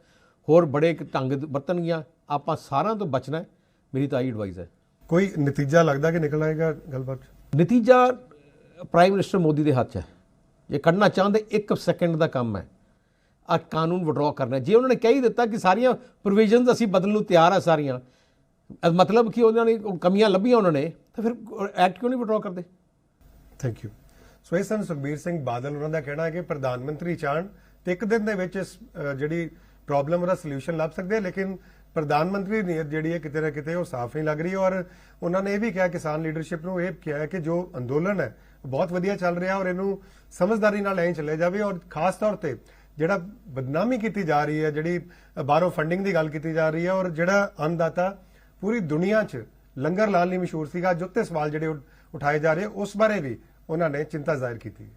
ਹੋਰ ਬੜੇ ਢੰਗ ਵਰਤਣਗੀਆਂ। ਆਪਾਂ ਸਾਰਿਆਂ ਤੋਂ ਬਚਣਾ ਹੈ, ਮੇਰੀ ਤਾਂ ਇਹੀ ਐਡਵਾਈਸ ਹੈ। ਕੋਈ ਨਤੀਜਾ ਲੱਗਦਾ ਕਿ ਨਿਕਲ ਆਏਗਾ ਗੱਲਬਾਤ? ਨਤੀਜਾ ਪ੍ਰਾਈਮ ਮਿਨਿਸਟਰ ਮੋਦੀ ਦੇ ਹੱਥ 'ਚ ਹੈ। ਜੇ ਕੱਢਣਾ ਚਾਹੁੰਦੇ 1 ਸੈਕਿੰਡ ਦਾ ਕੰਮ ਹੈ, ਆ ਕਾਨੂੰਨ ਵਿਡਰਾਅ ਕਰਨਾ। ਜੇ ਉਹਨਾਂ ਨੇ ਕਹਿ ਹੀ ਦਿੱਤਾ ਕਿ ਸਾਰੀਆਂ ਪ੍ਰੋਵੀਜ਼ਨਸ ਅਸੀਂ ਬਦਲਣ ਨੂੰ ਤਿਆਰ ਆ ਸਾਰੀਆਂ, ਮਤਲਬ ਕਿ ਉਹਨਾਂ ਨੇ ਕਮੀਆਂ ਲੱਭੀਆਂ ਉਹਨਾਂ ਨੇ, ਤਾਂ ਫਿਰ ਐਕਟ ਕਿਉਂ ਨਹੀਂ ਵਿਡਰਾਅ ਕਰਦੇ? Thank you. ਸੋ ਇਸ ਸਨ ਸੁਖਬੀਰ ਸਿੰਘ ਬਾਦਲ, ਉਹਨਾਂ ਦਾ ਕਹਿਣਾ ਹੈ ਕਿ ਪ੍ਰਧਾਨ ਮੰਤਰੀ ਚਾਹਣ ਤੇ ਇੱਕ ਦਿਨ ਦੇ ਵਿੱਚ ਇਸ ਜਿਹੜੀ ਪ੍ਰੋਬਲਮ ਦਾ ਸੋਲੂਸ਼ਨ ਲੱਭ ਸਕਦੇ ਆ, ਲੇਕਿਨ ਪ੍ਰਧਾਨ ਮੰਤਰੀ ਦੀ ਨੀਅਤ ਜਿਹੜੀ ਹੈ ਕਿਤੇ ਨਾ ਕਿਤੇ ਉਹ ਸਾਫ਼ ਨਹੀਂ ਲੱਗ ਰਹੀ। ਔਰ ਉਹਨਾਂ ਨੇ ਇਹ ਵੀ ਕਿਹਾ, ਕਿਸਾਨ ਲੀਡਰਸ਼ਿਪ ਨੂੰ ਇਹ ਕਿਹਾ ਕਿ ਜੋ ਅੰਦੋਲਨ ਹੈ ਬਹੁਤ ਵਧੀਆ ਚੱਲ ਰਿਹਾ ਔਰ ਇਹਨੂੰ ਸਮਝਦਾਰੀ ਨਾਲ ਐਂ ਚੱਲੇ ਜਾਵੇ। ਔਰ ਖਾਸ ਤੌਰ ਤੇ ਜਿਹੜਾ ਬਦਨਾਮੀ ਕੀਤੀ ਜਾ ਰਹੀ ਹੈ, ਜਿਹੜੀ ਬਾਹਰੋਂ ਫੰਡਿੰਗ ਦੀ ਗੱਲ ਕੀਤੀ ਜਾ ਰਹੀ ਹੈ, ਔਰ ਜਿਹੜਾ ਅੰਨਦਾਤਾ ਪੂਰੀ ਦੁਨੀਆ 'ਚ ਲੰਗਰ ਲਾਲ ਲਈ ਮਸ਼ਹੂਰ ਸੀਗਾ, ਜੋ ਤੇ ਸਵਾਲ ਜਿਹੜੇ ਉਠਾਏ ਜਾ ਰਹੇ ਉਸ ਬਾਰੇ ਵੀ ਉਹਨਾਂ ਨੇ ਚਿੰਤਾ ਜ਼ਾਹਿਰ ਕੀਤੀ ਹੈ।